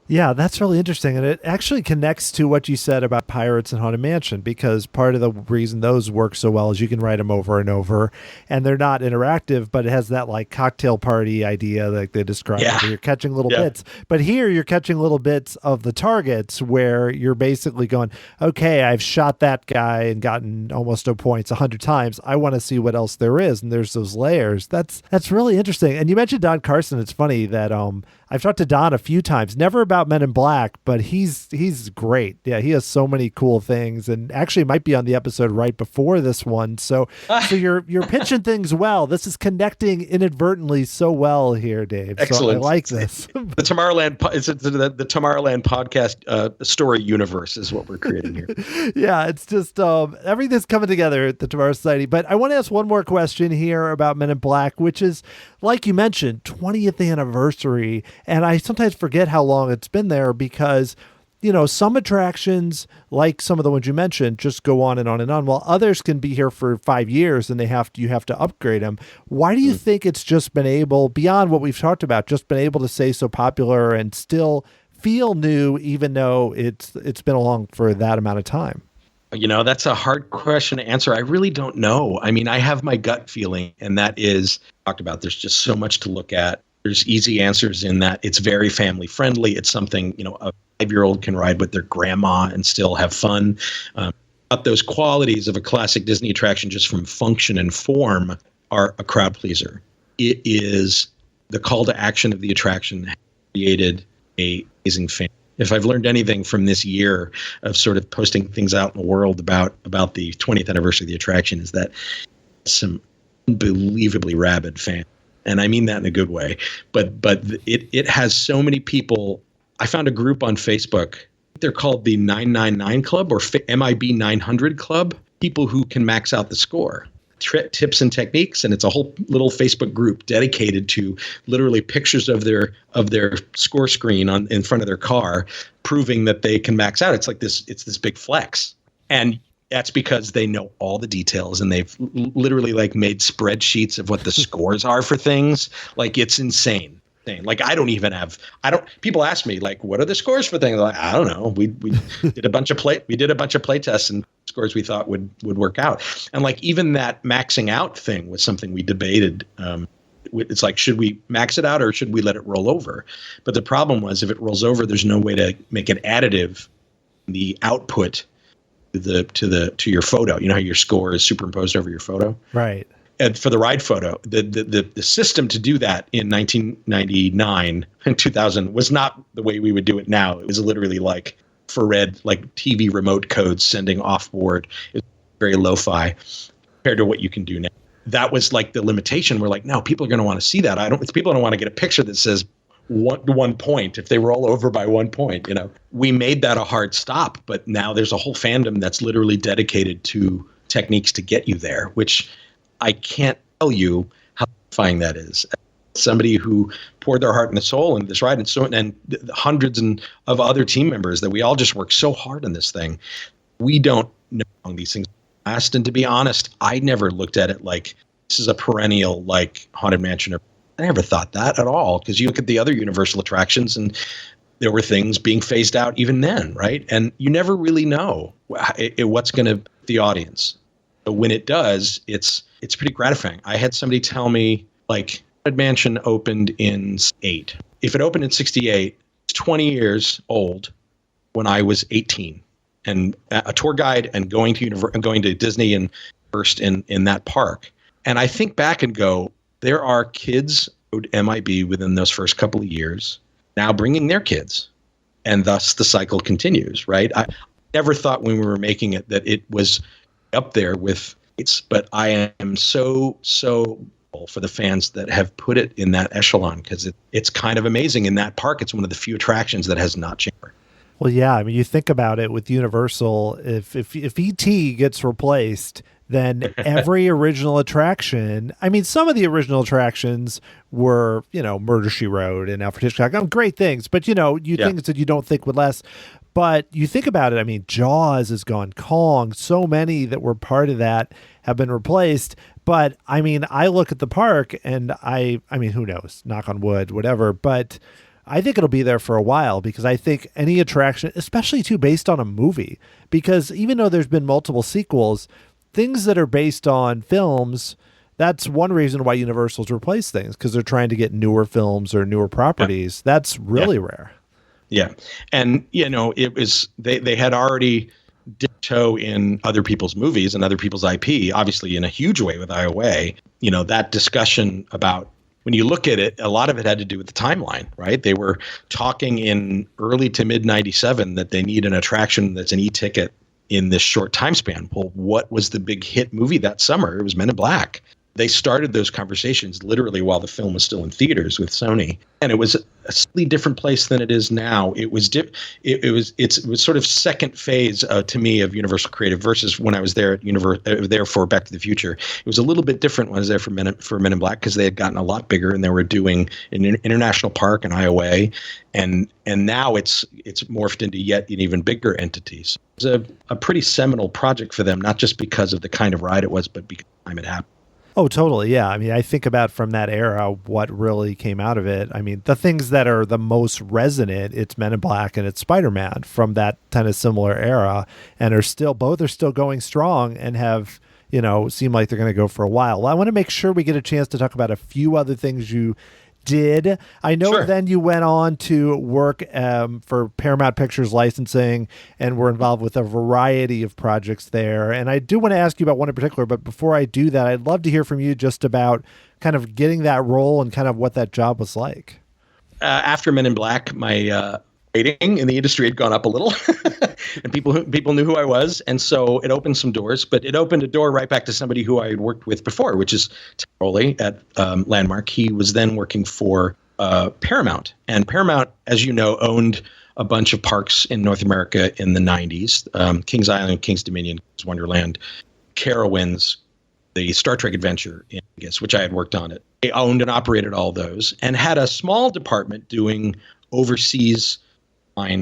Yeah, that's really interesting. And it actually connects to what you said about Pirates and Haunted Mansion, because part of the reason those work so well is you can write them over and over, and they're not interactive, but it has that like cocktail party idea like they described. Yeah. Where you're catching little bits. But here you're catching little bits of the targets where you're basically going, okay, I've shot that guy and gotten almost no points 100 times. I want to see what else there is. And there's those layers. That's really interesting. And you mentioned Don Carson. It's funny that I've talked to Don a few times, never about Men in Black, but he's great. Yeah, he has so many cool things, and actually might be on the episode right before this one. So you're pitching things well. This is connecting inadvertently so well here, Dave. Excellent. So I like this. The Tomorrowland, the Tomorrowland podcast story universe is what we're creating here. Yeah, it's just everything's coming together at the Tomorrow Society. But I want to ask one more question here about Men in Black, which is, like you mentioned, 20th anniversary. And I sometimes forget how long it's been there because, you know, some attractions, like some of the ones you mentioned, just go on and on and on, while others can be here for 5 years and you have to upgrade them. Why do you think it's just been able, beyond what we've talked about, just been able to stay so popular and still feel new, even though it's been along for that amount of time? You know, that's a hard question to answer. I really don't know. I mean, I have my gut feeling, and that is, talked about, there's just so much to look at. There's easy answers in that it's very family friendly. It's something, you know, a 5-year-old can ride with their grandma and still have fun. But those qualities of a classic Disney attraction, just from function and form, are a crowd pleaser. It is the call to action of the attraction created an amazing fan. If I've learned anything from this year of sort of posting things out in the world about the 20th anniversary of the attraction, is that some unbelievably rabid fans. And I mean that in a good way, but it has so many people. I found a group on Facebook. They're called the 999 Club or MIB 900 Club. People who can max out the score, tips and techniques, and it's a whole little Facebook group dedicated to literally pictures of their score screen in front of their car, proving that they can max out. It's like this. It's this big flex, and that's because they know all the details, and they've literally like made spreadsheets of what the scores are for things. Like, it's insane. Like, people ask me like, what are the scores for things? Like, I don't know. We did a bunch of play tests and scores we thought would work out. And like, even that maxing out thing was something we debated. It's like, should we max it out or should we let it roll over? But the problem was, if it rolls over, there's no way to make it additive. The output to your photo, you know how your score is superimposed over your photo, right? And for the ride photo, the system to do that in 1999 and 2000 was not the way we would do it now. It was literally like infrared, like TV remote codes sending off board. It was very lo-fi compared to what you can do now. That was like the limitation. We're like, no, people are going to want to see that. People don't want to get a picture that says one point if they roll over by 1 point. You know, we made that a hard stop, but now there's a whole fandom that's literally dedicated to techniques to get you there, which I can't tell you how satisfying that is. Somebody who poured their heart and soul into this ride, and hundreds of other team members that we all just work so hard on this thing. We don't know how long these things last. And to be honest, I never looked at it like this is a perennial like Haunted Mansion. I never thought that at all, because you look at the other Universal attractions and there were things being phased out even then, right? And you never really know what's going to the audience. But when it does, it's pretty gratifying. I had somebody tell me, like, Haunted Mansion opened in 8. If it opened in 68, it's 20 years old when I was 18, and a tour guide and going to Disney and first in that park. And I think back and go, there are kids who MIB within those first couple of years now bringing their kids and thus the cycle continues, right? I never thought when we were making it that it was up there with it's, but I am so for the fans that have put it in that echelon, because it's kind of amazing. In that park, it's one of the few attractions that has not changed. Well, yeah, I mean, you think about it with Universal, if ET gets replaced, then every original attraction, I mean, some of the original attractions were, Murder, She Wrote and Alfred Hitchcock, great things, but, things that you don't think would last. But you think about it, I mean, Jaws is gone, Kong, so many that were part of that have been replaced. But, I mean, I look at the park and I mean, who knows, knock on wood, whatever, but I think it'll be there for a while, because I think any attraction, especially too based on a movie, because even though there's been multiple sequels, things that are based on films, that's one reason why Universal's replace things, because they're trying to get newer films or newer properties. Yeah. That's really rare. Yeah. And, it was, they had already dipped toe in other people's movies and other people's IP, obviously in a huge way with IOA. That discussion about, when you look at it, a lot of it had to do with the timeline, right? They were talking in early to mid 97 that they need an attraction that's an e-ticket in this short time span. Well, what was the big hit movie that summer? It was Men in Black. They started those conversations literally while the film was still in theaters with Sony, and it was a slightly different place than it is now. It was it was sort of second phase to me of Universal Creative versus when I was there at there for Back to the Future. It was a little bit different when I was there for Men in Black, because they had gotten a lot bigger and they were doing an international park and IOA, and now it's morphed into yet an even bigger entities. It was a pretty seminal project for them, not just because of the kind of ride it was, but because of the time it happened. Oh, totally. Yeah. I mean, I think about from that era, what really came out of it. I mean, the things that are the most resonant, it's Men in Black and it's Spider-Man from that kind of similar era, and both are still going strong and have, seem like they're going to go for a while. Well, I want to make sure we get a chance to talk about a few other things you did. I know Sure. Then you went on to work for Paramount Pictures licensing and were involved with a variety of projects there. And I do want to ask you about one in particular, but before I do that, I'd love to hear from you just about kind of getting that role and kind of what that job was like. After Men in Black, my rating in the industry had gone up a little, and people knew who I was, and so it opened some doors. But it opened a door right back to somebody who I had worked with before, which is Tim Rowley at Landmark. He was then working for Paramount, and Paramount, as you know, owned a bunch of parks in North America in the 90s: Kings Island, Kings Dominion, Kings Wonderland, Carowinds, the Star Trek Adventure in Vegas, which I had worked on it. They owned and operated all those, and had a small department doing overseas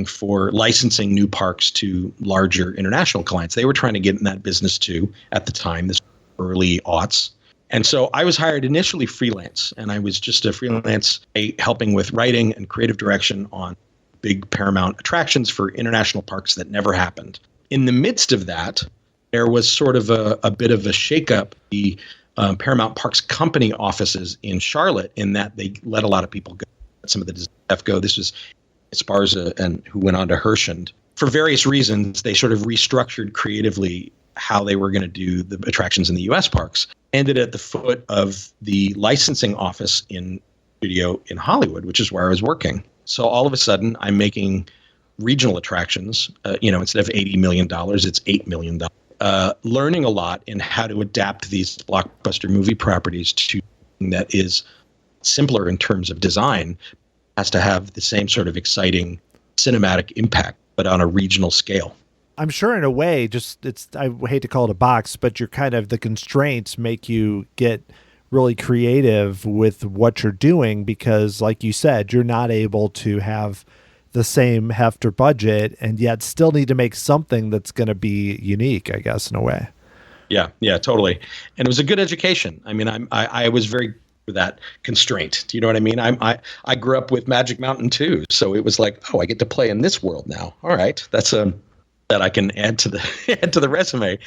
for licensing new parks to larger international clients. They were trying to get in that business too at the time, this early aughts. And so I was hired initially freelance, and I was just a freelance helping with writing and creative direction on big Paramount attractions for international parks that never happened. In the midst of that, there was sort of a bit of a shakeup. The Paramount Parks Company offices in Charlotte, in that they let a lot of people go. Some of the staff go. This was Esparza, and who went on to Hershend. For various reasons, they sort of restructured creatively how they were going to do the attractions in the U.S. parks. Ended at the foot of the licensing office in studio in Hollywood, which is where I was working. So all of a sudden, I'm making regional attractions. Instead of $80 million, it's $8 million. Learning a lot in how to adapt these blockbuster movie properties to something that is simpler in terms of design, has to have the same sort of exciting cinematic impact, but on a regional scale. I'm sure in a way, I hate to call it a box, but you're kind of, the constraints make you get really creative with what you're doing, because like you said, you're not able to have the same heft or budget and yet still need to make something that's going to be unique, I guess, in a way. Yeah, totally. And it was a good education. I mean, I was very that constraint. Do you know what I mean? I grew up with Magic Mountain too, so it was like, oh, I get to play in this world now. All right, that's that I can add to the resume.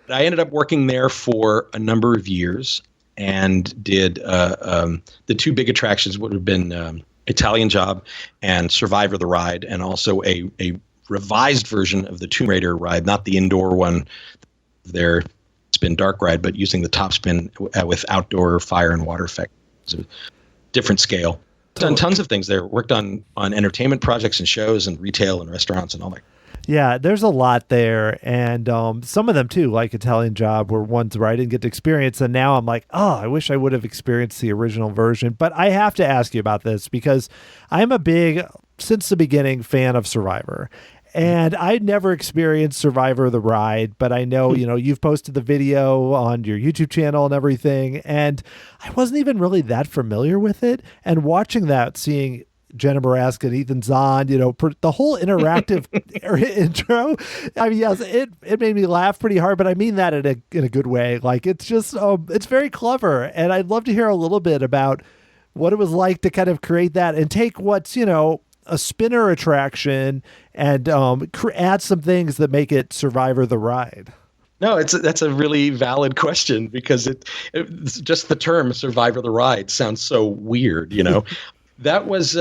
I ended up working there for a number of years and did the two big attractions would have been Italian Job and Survivor the Ride, and also a revised version of the Tomb Raider ride, not the indoor one there. Spin dark ride, but using the top spin with outdoor fire and water effect. It's a different scale. Done tons of things there. Worked on entertainment projects and shows and retail and restaurants and all that. Yeah, there's a lot there. And some of them, too, like Italian Job, were ones where I didn't get to experience. And now I'm like, oh, I wish I would have experienced the original version. But I have to ask you about this because I'm a big, since the beginning, fan of Survivor. And I'd never experienced Survivor the Ride, but I know, you've posted the video on your YouTube channel and everything. And I wasn't even really that familiar with it. And watching that, seeing Jenna Baraska and Ethan Zahn, the whole interactive intro. I mean, yes, it made me laugh pretty hard, but I mean that in a good way. Like, it's just, it's very clever. And I'd love to hear a little bit about what it was like to kind of create that and take what's, a spinner attraction and add some things that make it Survivor the Ride. No, that's a really valid question because it's just the term Survivor the Ride sounds so weird, That was,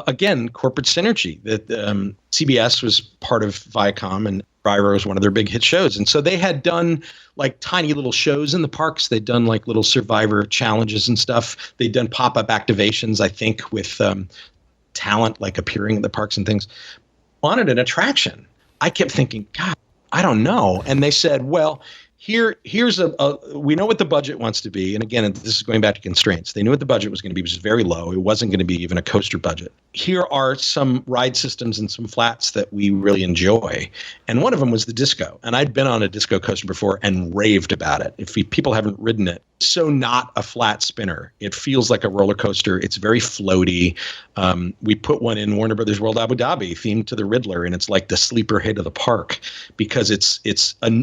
again, corporate synergy. That CBS was part of Viacom and Survivor was one of their big hit shows. And so they had done like tiny little shows in the parks. They'd done like little Survivor challenges and stuff. They'd done pop-up activations, I think, with talent like appearing at the parks and things. Wanted an attraction. I kept thinking, God, I don't know. And they said, well, here's we know what the budget wants to be. And again, this is going back to constraints. They knew what the budget was going to be, which is very low. It wasn't going to be even a coaster budget. Here are some ride systems and some flats that we really enjoy. And one of them was the disco. And I'd been on a disco coaster before and raved about it. If people haven't ridden it, so not a flat spinner. It feels like a roller coaster. It's very floaty. We put one in Warner Brothers World Abu Dhabi themed to the Riddler, and it's like the sleeper hit of the park because it's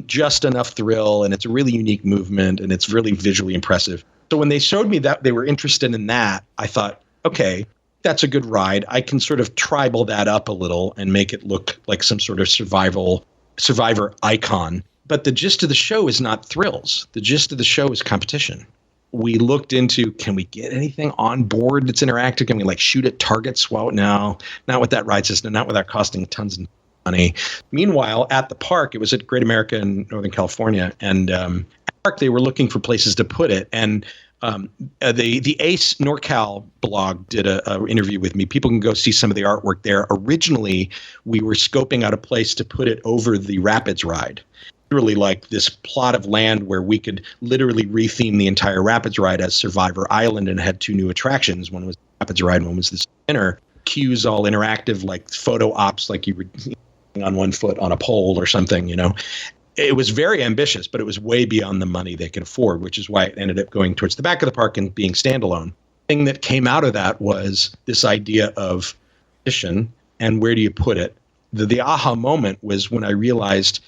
just enough thrill, and it's a really unique movement, and it's really visually impressive. So when they showed me that they were interested in that, I thought, okay, that's a good ride. I can sort of tribal that up a little and make it look like some sort of Survivor icon. But the gist of the show is not thrills. The gist of the show is competition. We looked into, can we get anything on board that's interactive? Can we like shoot at targets? Well, no, not with that ride system, not without costing tons of money. Meanwhile, at the park, it was at Great America in Northern California. And at the park, they were looking for places to put it. And the Ace NorCal blog did a interview with me. People can go see some of the artwork there. Originally, we were scoping out a place to put it over the Rapids ride. Literally like this plot of land where we could literally retheme the entire Rapids ride as Survivor Island and had two new attractions. One was the Rapids ride, one was the spinner. Cues all interactive, like photo ops, like you were on one foot on a pole or something, It was very ambitious, but it was way beyond the money they could afford, which is why it ended up going towards the back of the park and being standalone. The thing that came out of that was this idea of mission and where do you put it? The aha moment was when I realized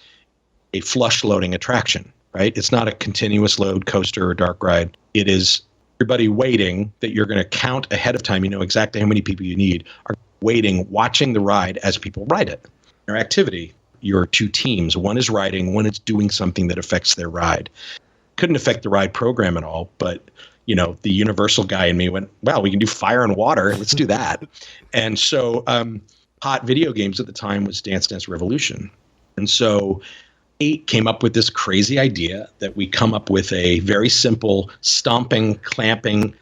a flush loading attraction, right? It's not a continuous load coaster or dark ride. It is everybody waiting that you're going to count ahead of time. You know exactly how many people you need are waiting, watching the ride as people ride it. Their activity, your two teams. One is riding, one is doing something that affects their ride. Couldn't affect the ride program at all, but the universal guy in me went, well, we can do fire and water. Let's do that. And so hot video games at the time was Dance Dance Revolution. And so came up with this crazy idea that we come up with a very simple stomping, clapping,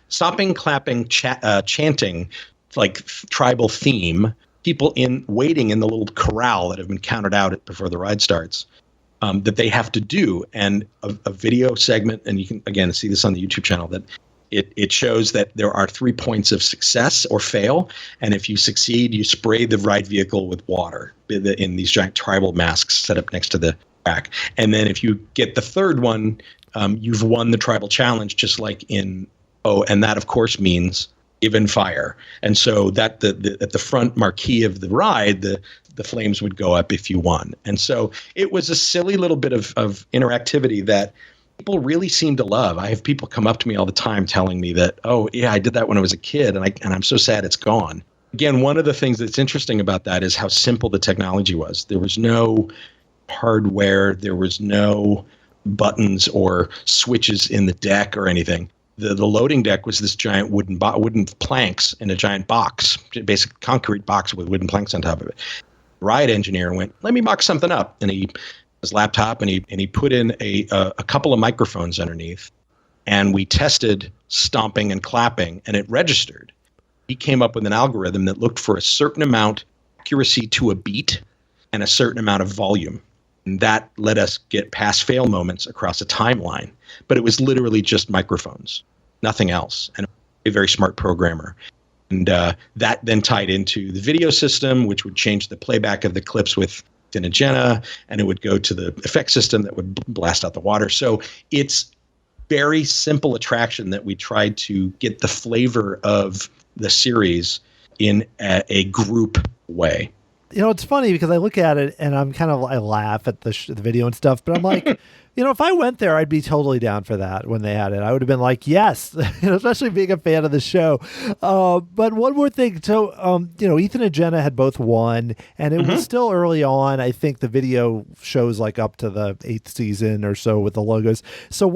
chanting, like tribal theme. People waiting in the little corral that have been counted out before the ride starts that they have to do. And a video segment, and you can, again, see this on the YouTube channel, that it shows that there are 3 points of success or fail. And if you succeed, you spray the ride vehicle with water in these giant tribal masks set up next to the track. And then if you get the third one, you've won the tribal challenge, just like and that, of course, means even fire. And so that at the front marquee of the ride, the flames would go up if you won. And so it was a silly little bit of interactivity that people really seem to love. I have people come up to me all the time telling me that, oh, yeah, I did that when I was a kid, and I'm so sad it's gone. Again, one of the things that's interesting about that is how simple the technology was. There was no hardware. There was no buttons or switches in the deck or anything. The loading deck was this giant wooden planks in a giant box, basic concrete box with wooden planks on top of it. The ride engineer went, let me mock something up. And his laptop and he put in a couple of microphones underneath, and we tested stomping and clapping, and it registered. he came up with an algorithm that looked for a certain amount accuracy to a beat and a certain amount of volume. And that let us get pass-fail moments across a timeline. But it was literally just microphones, nothing else. And a very smart programmer. And that then tied into the video system, which would change the playback of the clips with Ethan and Jenna, and it would go to the effect system that would blast out the water. So it's very simple attraction that we tried to get the flavor of the series in a group way. You know, it's funny because I look at it and I laugh at the video and stuff, but I'm like, you know, if I went there, I'd be totally down for that when they had it. I would have been like, yes, you know, especially being a fan of the show. But one more thing. So, you know, Ethan and Jenna had both won, and it was still early on. I think the video shows like up to the 8th season or so with the logos. So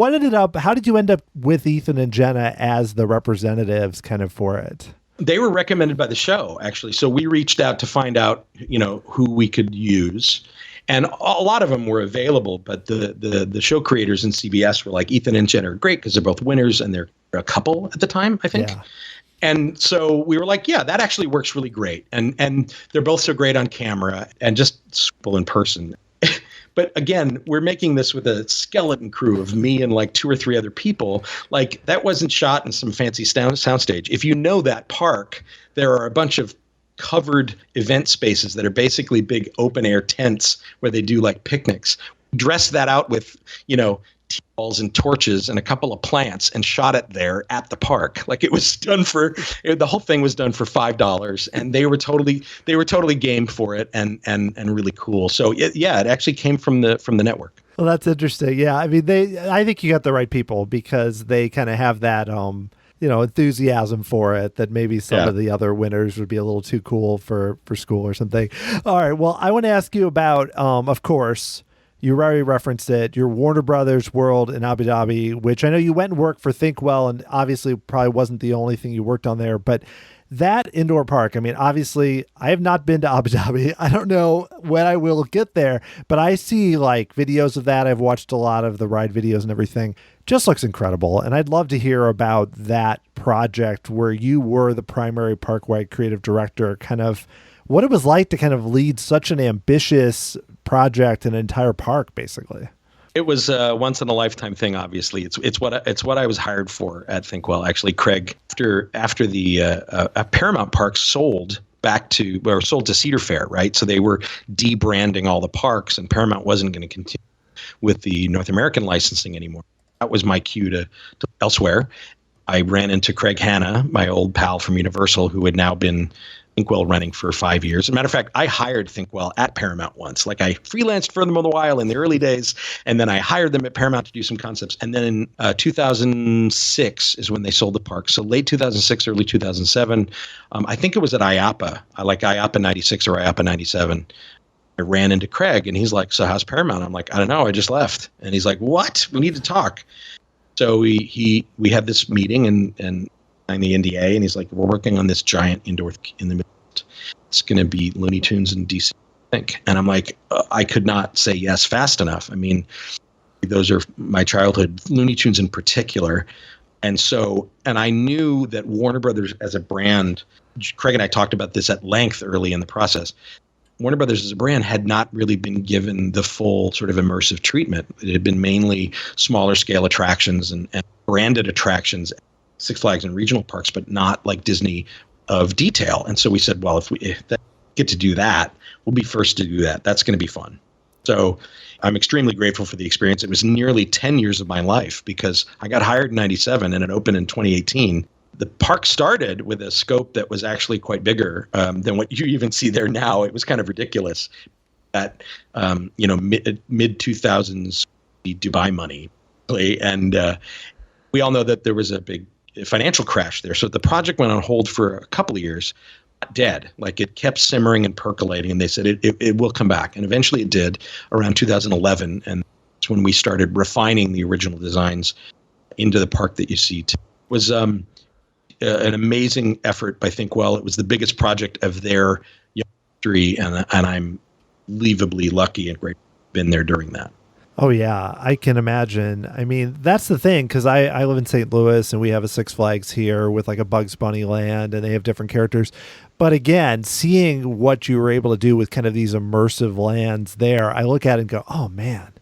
how did you end up with Ethan and Jenna as the representatives kind of for it? They were recommended by the show, actually. So we reached out to find out, you know, who we could use. And a lot of them were available, but the show creators in CBS were like, Ethan and Jen are great because they're both winners and they're a couple at the time, I think. Yeah. And so we were like, yeah, that actually works really great. And they're both so great on camera and just simple in person. But again, we're making this with a skeleton crew of me and like 2 or 3 other people. Like that wasn't shot in some fancy soundstage. If you know that park, there are a bunch of covered event spaces that are basically big open air tents where they do like picnics. Dress that out with, you know, T-balls and torches and a couple of plants and shot it there at the park. Like it was done the whole thing was done for $5, and they were totally game for it and really cool. So it actually came from the network. Well, that's interesting. Yeah. I mean, I think you got the right people because they kind of have that, you know, enthusiasm for it that maybe some of the other winners would be a little too cool for school or something. All right. Well, I want to ask you about, of course, you already referenced it, your Warner Brothers World in Abu Dhabi, which I know you went and worked for Thinkwell, and obviously probably wasn't the only thing you worked on there, but that indoor park, I mean, obviously I have not been to Abu Dhabi. I don't know when I will get there, but I see like videos of that. I've watched a lot of the ride videos and everything. Just looks incredible. And I'd love to hear about that project where you were the primary park-wide creative director, kind of what it was like to kind of lead such an ambitious project, an entire park, basically. It was a once in a lifetime thing. Obviously, it's what I was hired for at Thinkwell. Actually, Craig, after the Paramount Park sold to Cedar Fair, right? So they were debranding all the parks, and Paramount wasn't going to continue with the North American licensing anymore. That was my cue to elsewhere. I ran into Craig Hanna, my old pal from Universal, who had now been Thinkwell running for 5 years. As a matter of fact, I hired Thinkwell at Paramount once. Like I freelanced for them a while in the early days, and then I hired them at Paramount to do some concepts. And then in 2006 is when they sold the park. So late 2006, early 2007. I think it was at IAPA, like IAPA 96 or IAPA 97. I ran into Craig, and he's like, "So how's Paramount?" I'm like, "I don't know. I just left." And he's like, "What? We need to talk." So we had this meeting and signed the NDA, and he's like, "We're working on this giant indoor in the middle. It's going to be Looney Tunes in DC, I think." And I'm like, I could not say yes fast enough. I mean, those are my childhood, Looney Tunes in particular. And I knew that Warner Brothers as a brand, Craig and I talked about this at length early in the process. Warner Brothers as a brand had not really been given the full sort of immersive treatment. It had been mainly smaller scale attractions and branded attractions, Six Flags and regional parks, but not like Disney of detail. And so we said, well, if we get to do that, we'll be first to do that. That's going to be fun. So I'm extremely grateful for the experience. It was nearly 10 years of my life because I got hired in 97 and it opened in 2018. The park started with a scope that was actually quite bigger than what you even see there now. It was kind of ridiculous at, mid 2000s Dubai money. And we all know that there was a big financial crash there. So the project went on hold for a couple of years, dead. Like it kept simmering and percolating. And they said it will come back. And eventually it did around 2011. And that's when we started refining the original designs into the park that you see. It was an amazing effort by Thinkwell. It was the biggest project of their history, and I'm unbelievably lucky and grateful to have been there during that. Oh, yeah, I can imagine. I mean, that's the thing, because I live in St. Louis and we have a Six Flags here with like a Bugs Bunny land and they have different characters. But again, seeing what you were able to do with kind of these immersive lands there, I look at it and go, oh, man,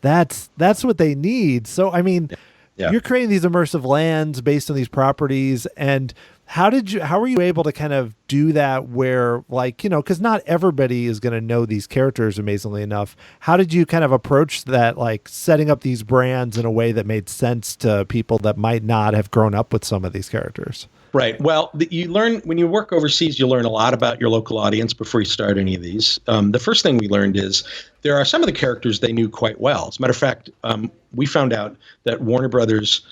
that's what they need. So, I mean, Yeah. you're creating these immersive lands based on these properties. And how were you able to kind of do that where, like, because not everybody is going to know these characters amazingly enough. How did you kind of approach that, like setting up these brands in a way that made sense to people that might not have grown up with some of these characters? Right. Well, you learn when you work overseas, you learn a lot about your local audience before you start any of these. The first thing we learned is there are some of the characters they knew quite well. As a matter of fact, we found out that Warner Brothers'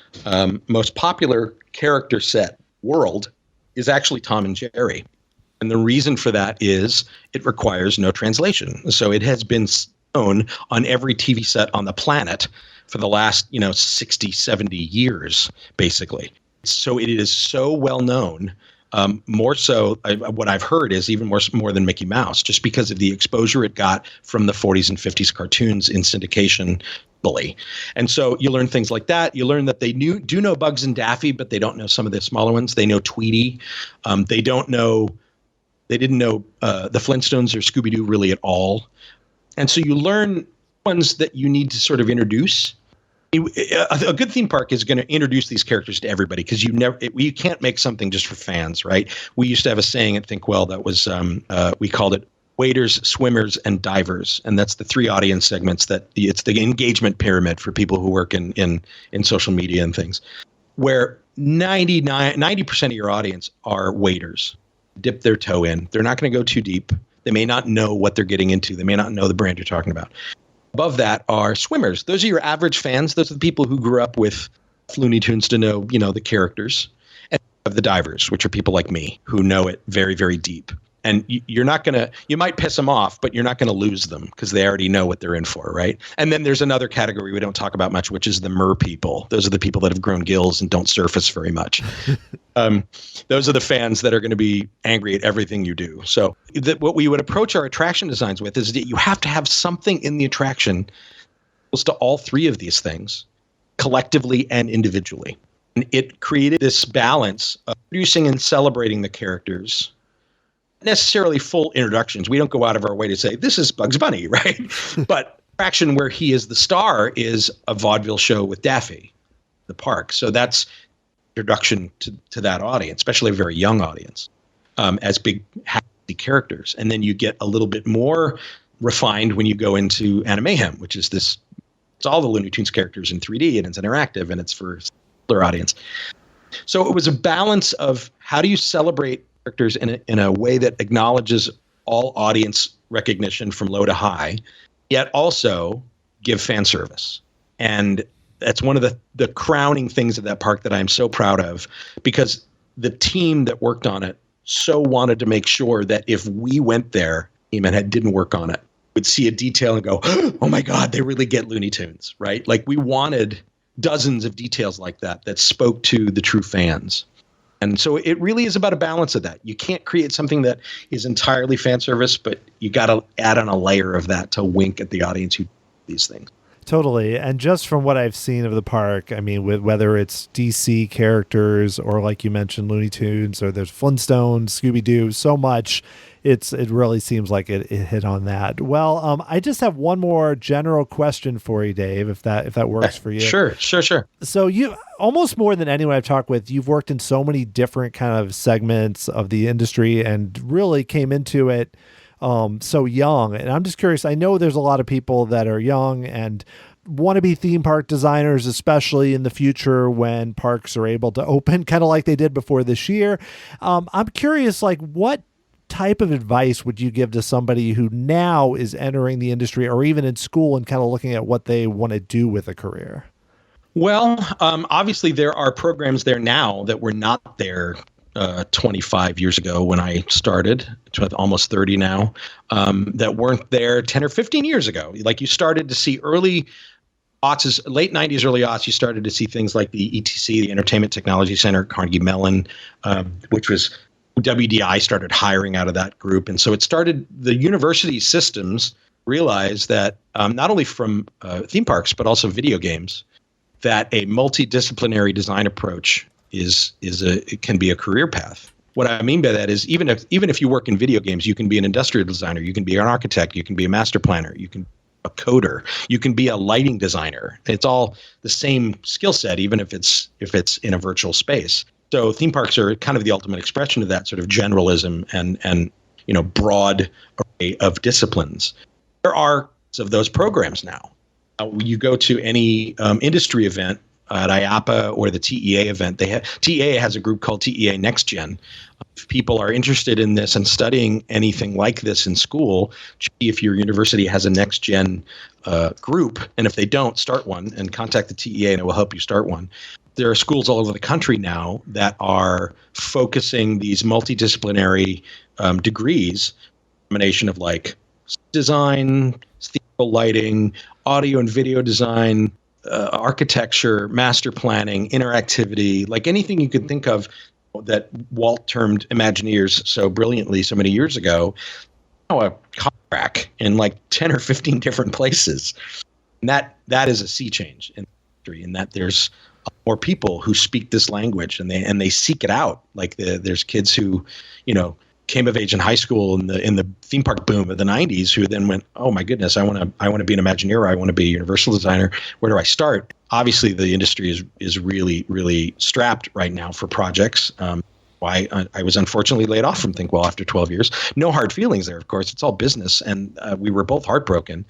most popular character set world is actually Tom and Jerry. And the reason for that is it requires no translation. So it has been shown on every TV set on the planet for the last, 60, 70 years, basically. So it is so well known, more so what I've heard is even more than Mickey Mouse, just because of the exposure it got from the 40s and 50s cartoons in syndication. And so you learn things like that. You learn that they do know Bugs and Daffy, but they don't know some of the smaller ones. They know Tweety. They didn't know the Flintstones or Scooby-Doo really at all. And so you learn ones that you need to sort of introduce. A good theme park is going to introduce these characters to everybody because you can't make something just for fans, right? We used to have a saying at Thinkwell that was we called it waders, swimmers, and divers, and that's the three audience segments it's the engagement pyramid for people who work in social media and things, where 90% of your audience are waders, dip their toe in. They're not going to go too deep. They may not know what they're getting into. They may not know the brand you're talking about. Above that are swimmers. Those are your average fans. Those are the people who grew up with Looney Tunes to know, the characters. And of the divers, which are people like me who know it very, very deep. And you might piss them off, but you're not going to lose them because they already know what they're in for, right? And then there's another category we don't talk about much, which is the mer people. Those are the people that have grown gills and don't surface very much. Those are the fans that are going to be angry at everything you do. So what we would approach our attraction designs with is that you have to have something in the attraction close to all three of these things, collectively and individually. And it created this balance of producing and celebrating the characters, necessarily full introductions. We don't go out of our way to say, this is Bugs Bunny, right? But attraction where he is the star is a vaudeville show with Daffy, the park. So that's introduction to that audience, especially a very young audience, as big happy characters. And then you get a little bit more refined when you go into Animayhem, which is it's all the Looney Tunes characters in 3D, and it's interactive, and it's for a smaller audience. So it was a balance of how do you celebrate characters in a way that acknowledges all audience recognition from low to high, yet also give fan service. And that's one of the crowning things of that park that I'm so proud of, because the team that worked on it so wanted to make sure that if we went there and didn't work on it, we'd see a detail and go, oh my God, they really get Looney Tunes, right? Like we wanted dozens of details like that spoke to the true fans. And so it really is about a balance of that. You can't create something that is entirely fan service, but you got to add on a layer of that to wink at the audience who do these things. Totally. And just from what I've seen of the park, I mean, whether it's DC characters or like you mentioned, Looney Tunes, or there's Flintstones, Scooby-Doo, so much, it really seems like it hit on that. Well, I just have one more general question for you, Dave, if that works for you. Sure. So you, almost more than anyone I've talked with, you've worked in so many different kind of segments of the industry and really came into it so young. And I'm just curious, I know there's a lot of people that are young and want to be theme park designers, especially in the future when parks are able to open, kind of like they did before this year. I'm curious, like, what type of advice would you give to somebody who now is entering the industry or even in school and kind of looking at what they want to do with a career? Well, obviously there are programs there now that were not there 25 years ago when I started, almost 30 now, that weren't there 10 or 15 years ago. Like you started to see late 90s, early aughts, you started to see things like the ETC, the Entertainment Technology Center, Carnegie Mellon, which was WDI started hiring out of that group. And so it started, the university systems realize that not only from theme parks, but also video games, that a multidisciplinary design approach it can be a career path. What I mean by that is even if you work in video games, you can be an industrial designer, you can be an architect, you can be a master planner, you can be a coder, you can be a lighting designer. It's all the same skill set, even if it's in a virtual space. So theme parks are kind of the ultimate expression of that sort of generalism and broad array of disciplines. There are of those programs now. You go to any industry event at IAPA or the TEA event. TEA has a group called TEA Next Gen. If people are interested in this and studying anything like this in school, if your university has a Next Gen group, and if they don't, start one and contact the TEA and it will help you start one. There are schools all over the country now that are focusing these multidisciplinary degrees, combination of like design, theatrical lighting, audio and video design, architecture, master planning, interactivity, like anything you could think of that Walt termed Imagineers so brilliantly so many years ago, now a contract in like 10 or 15 different places. And that is a sea change in history, in that there's more people who speak this language and they seek it out. Like there's kids who, came of age in high school in the theme park boom of the 90s who then went, oh my goodness, I want to be an Imagineer, I want to be a universal designer. Where do I start? Obviously, the industry is really, really strapped right now for projects. I was unfortunately laid off from ThinkWell after 12 years. No hard feelings there, of course. It's all business, and we were both heartbroken.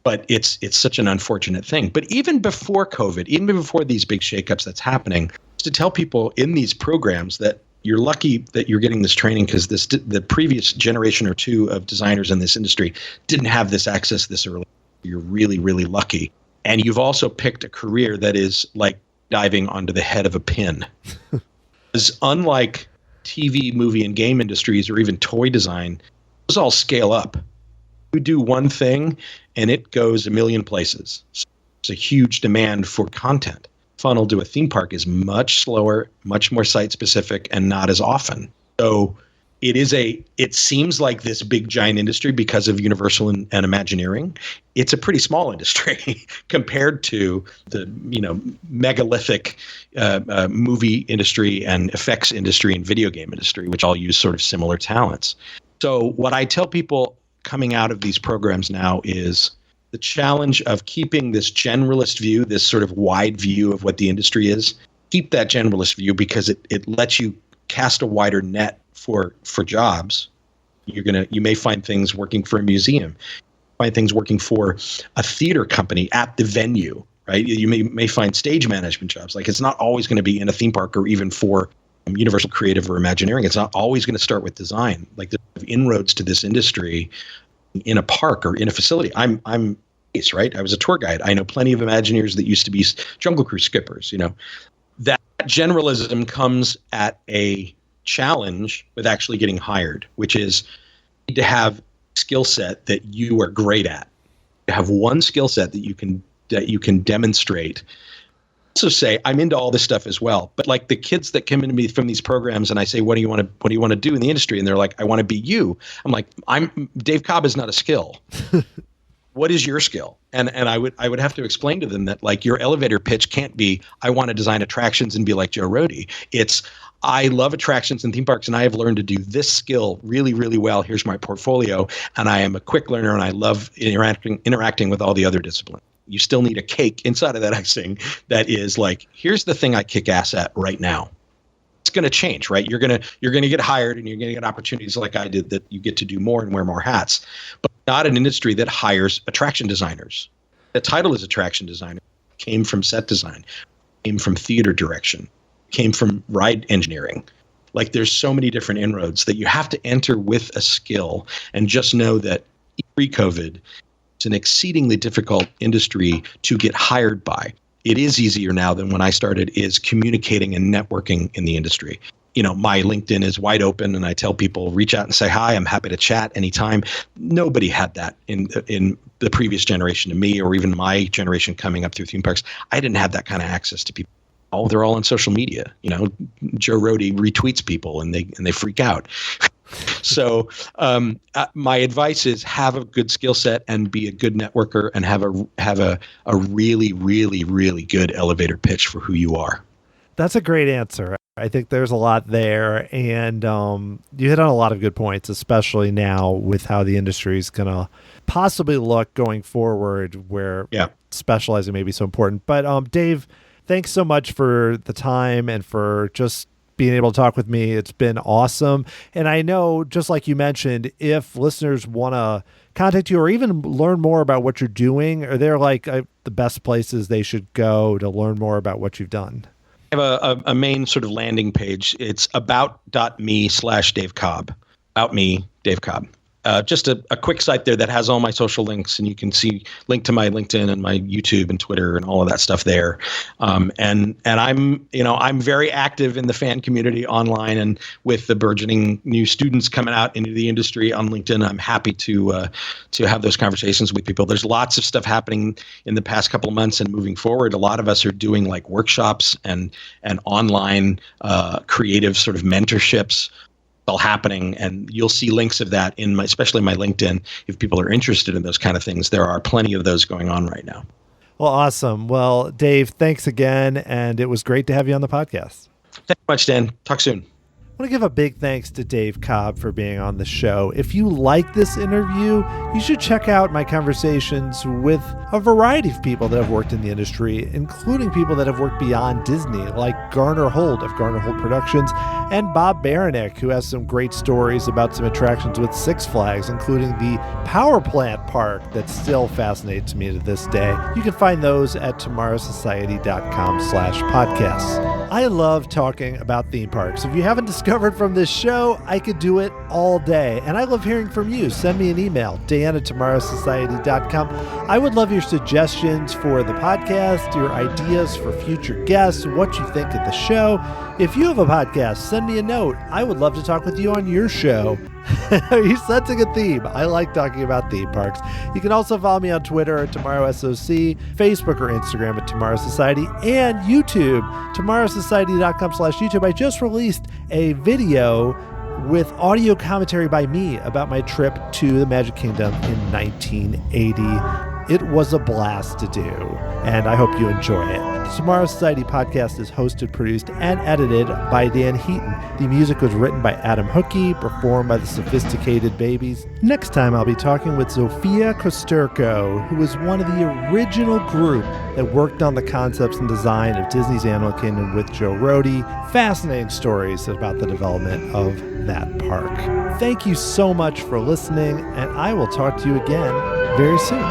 But it's such an unfortunate thing. But even before COVID, even before these big shakeups that's happening, to tell people in these programs that you're lucky that you're getting this training because the previous generation or two of designers in this industry didn't have this access this early. You're really, really lucky. And you've also picked a career that is like diving onto the head of a pin. Because unlike TV, movie, and game industries or even toy design, those all scale up. You do one thing and it goes a million places. So it's a huge demand for content. Funnel to a theme park is much slower, much more site specific, and not as often. So it seems like this big giant industry because of Universal and Imagineering. It's a pretty small industry compared to the megalithic movie industry and effects industry and video game industry, which all use sort of similar talents. So what I tell people coming out of these programs now is the challenge of keeping this generalist view, this sort of wide view of what the industry is. Keep that generalist view because it lets you cast a wider net for jobs. You may find things working for a museum, find things working for a theater company at the venue, right? You may find stage management jobs. Like it's not always going to be in a theme park or even for Universal Creative or Imagineering. It's not always going to start with design. Like there's inroads to this industry in a park or in a facility. I'm right. I was a tour guide. I know plenty of Imagineers that used to be Jungle Cruise skippers. That generalism comes at a challenge with actually getting hired, which is you need to have a skill set that you are great at. You have one skill set that you can demonstrate. Also say I'm into all this stuff as well. But like the kids that come into me from these programs and I say, what do you want to do in the industry? And they're like, I want to be you. I'm like, Dave Cobb is not a skill. What is your skill? And I would have to explain to them that like your elevator pitch can't be, I want to design attractions and be like Joe Rohde. It's, I love attractions and theme parks and I have learned to do this skill really, really well. Here's my portfolio. And I am a quick learner and I love interacting with all the other disciplines. You still need a cake inside of that icing that is like, here's the thing I kick ass at right now. It's going to change, right? You're going to get hired and you're going to get opportunities like I did that you get to do more and wear more hats, but not an industry that hires attraction designers. The title is attraction designer. Came from set design, came from theater direction, came from ride engineering. Like there's so many different inroads that you have to enter with a skill and just know that pre-COVID, it's an exceedingly difficult industry to get hired by. It is easier now than when I started is communicating and networking in the industry. My LinkedIn is wide open and I tell people reach out and say, hi, I'm happy to chat anytime. Nobody had that in the previous generation to me or even my generation coming up through theme parks. I didn't have that kind of access to people. They're all on social media. Joe Rohde retweets people and they freak out. So my advice is have a good skill set and be a good networker and have a really, really, really good elevator pitch for who you are. That's a great answer. I think there's a lot there. And you hit on a lot of good points, especially now with how the industry is going to possibly look going forward, where specializing may be so important. But Dave, thanks so much for the time and for just being able to talk with me. It's been awesome. And I know, just like you mentioned, if listeners want to contact you or even learn more about what you're doing, are there the best places they should go to learn more about what you've done? I have a main sort of landing page. It's about.me/Dave Cobb. About me, Dave Cobb. Just a quick site there that has all my social links, and you can see link to my LinkedIn and my YouTube and Twitter and all of that stuff there. And I'm very active in the fan community online, and with the burgeoning new students coming out into the industry on LinkedIn, I'm happy to have those conversations with people. There's lots of stuff happening in the past couple of months and moving forward. A lot of us are doing like workshops and online creative sort of mentorships all happening, and you'll see links of that in especially my LinkedIn. If people are interested in those kind of things, there are plenty of those going on right now. Well, awesome. Well, Dave, thanks again, and it was great to have you on the podcast. Thanks so much, Dan. Talk soon. I want to give a big thanks to Dave Cobb for being on the show. If you like this interview, you should check out my conversations with a variety of people that have worked in the industry, including people that have worked beyond Disney, like Garner Holt of Garner Holt Productions, and Bob Baranek, who has some great stories about some attractions with Six Flags, including the power plant park that still fascinates me to this day. You can find those at tomorrowsociety.com/podcasts. I love talking about theme parks. If you haven't discovered from this show, I could do it all day. And I love hearing from you. Send me an email, dan@tomorrowsociety.com. I would love your suggestions for the podcast, your ideas for future guests, what you think of the show. If you have a podcast, send me a note. I would love to talk with you on your show. Are you sensing a theme? I like talking about theme parks. You can also follow me on Twitter at TomorrowSOC, Facebook or Instagram at Tomorrow Society, and YouTube, tomorrowsociety.com/YouTube. I just released a video with audio commentary by me about my trip to the Magic Kingdom in 1980. It was a blast to do, and I hope you enjoy it. The Tomorrow Society podcast is hosted, produced, and edited by Dan Heaton. The music was written by Adam Hookey, performed by the Sophisticated Babies. Next time, I'll be talking with Zofia Kosterko, who was one of the original group that worked on the concepts and design of Disney's Animal Kingdom with Joe Rohde. Fascinating stories about the development of that park. Thank you so much for listening, and I will talk to you again very soon.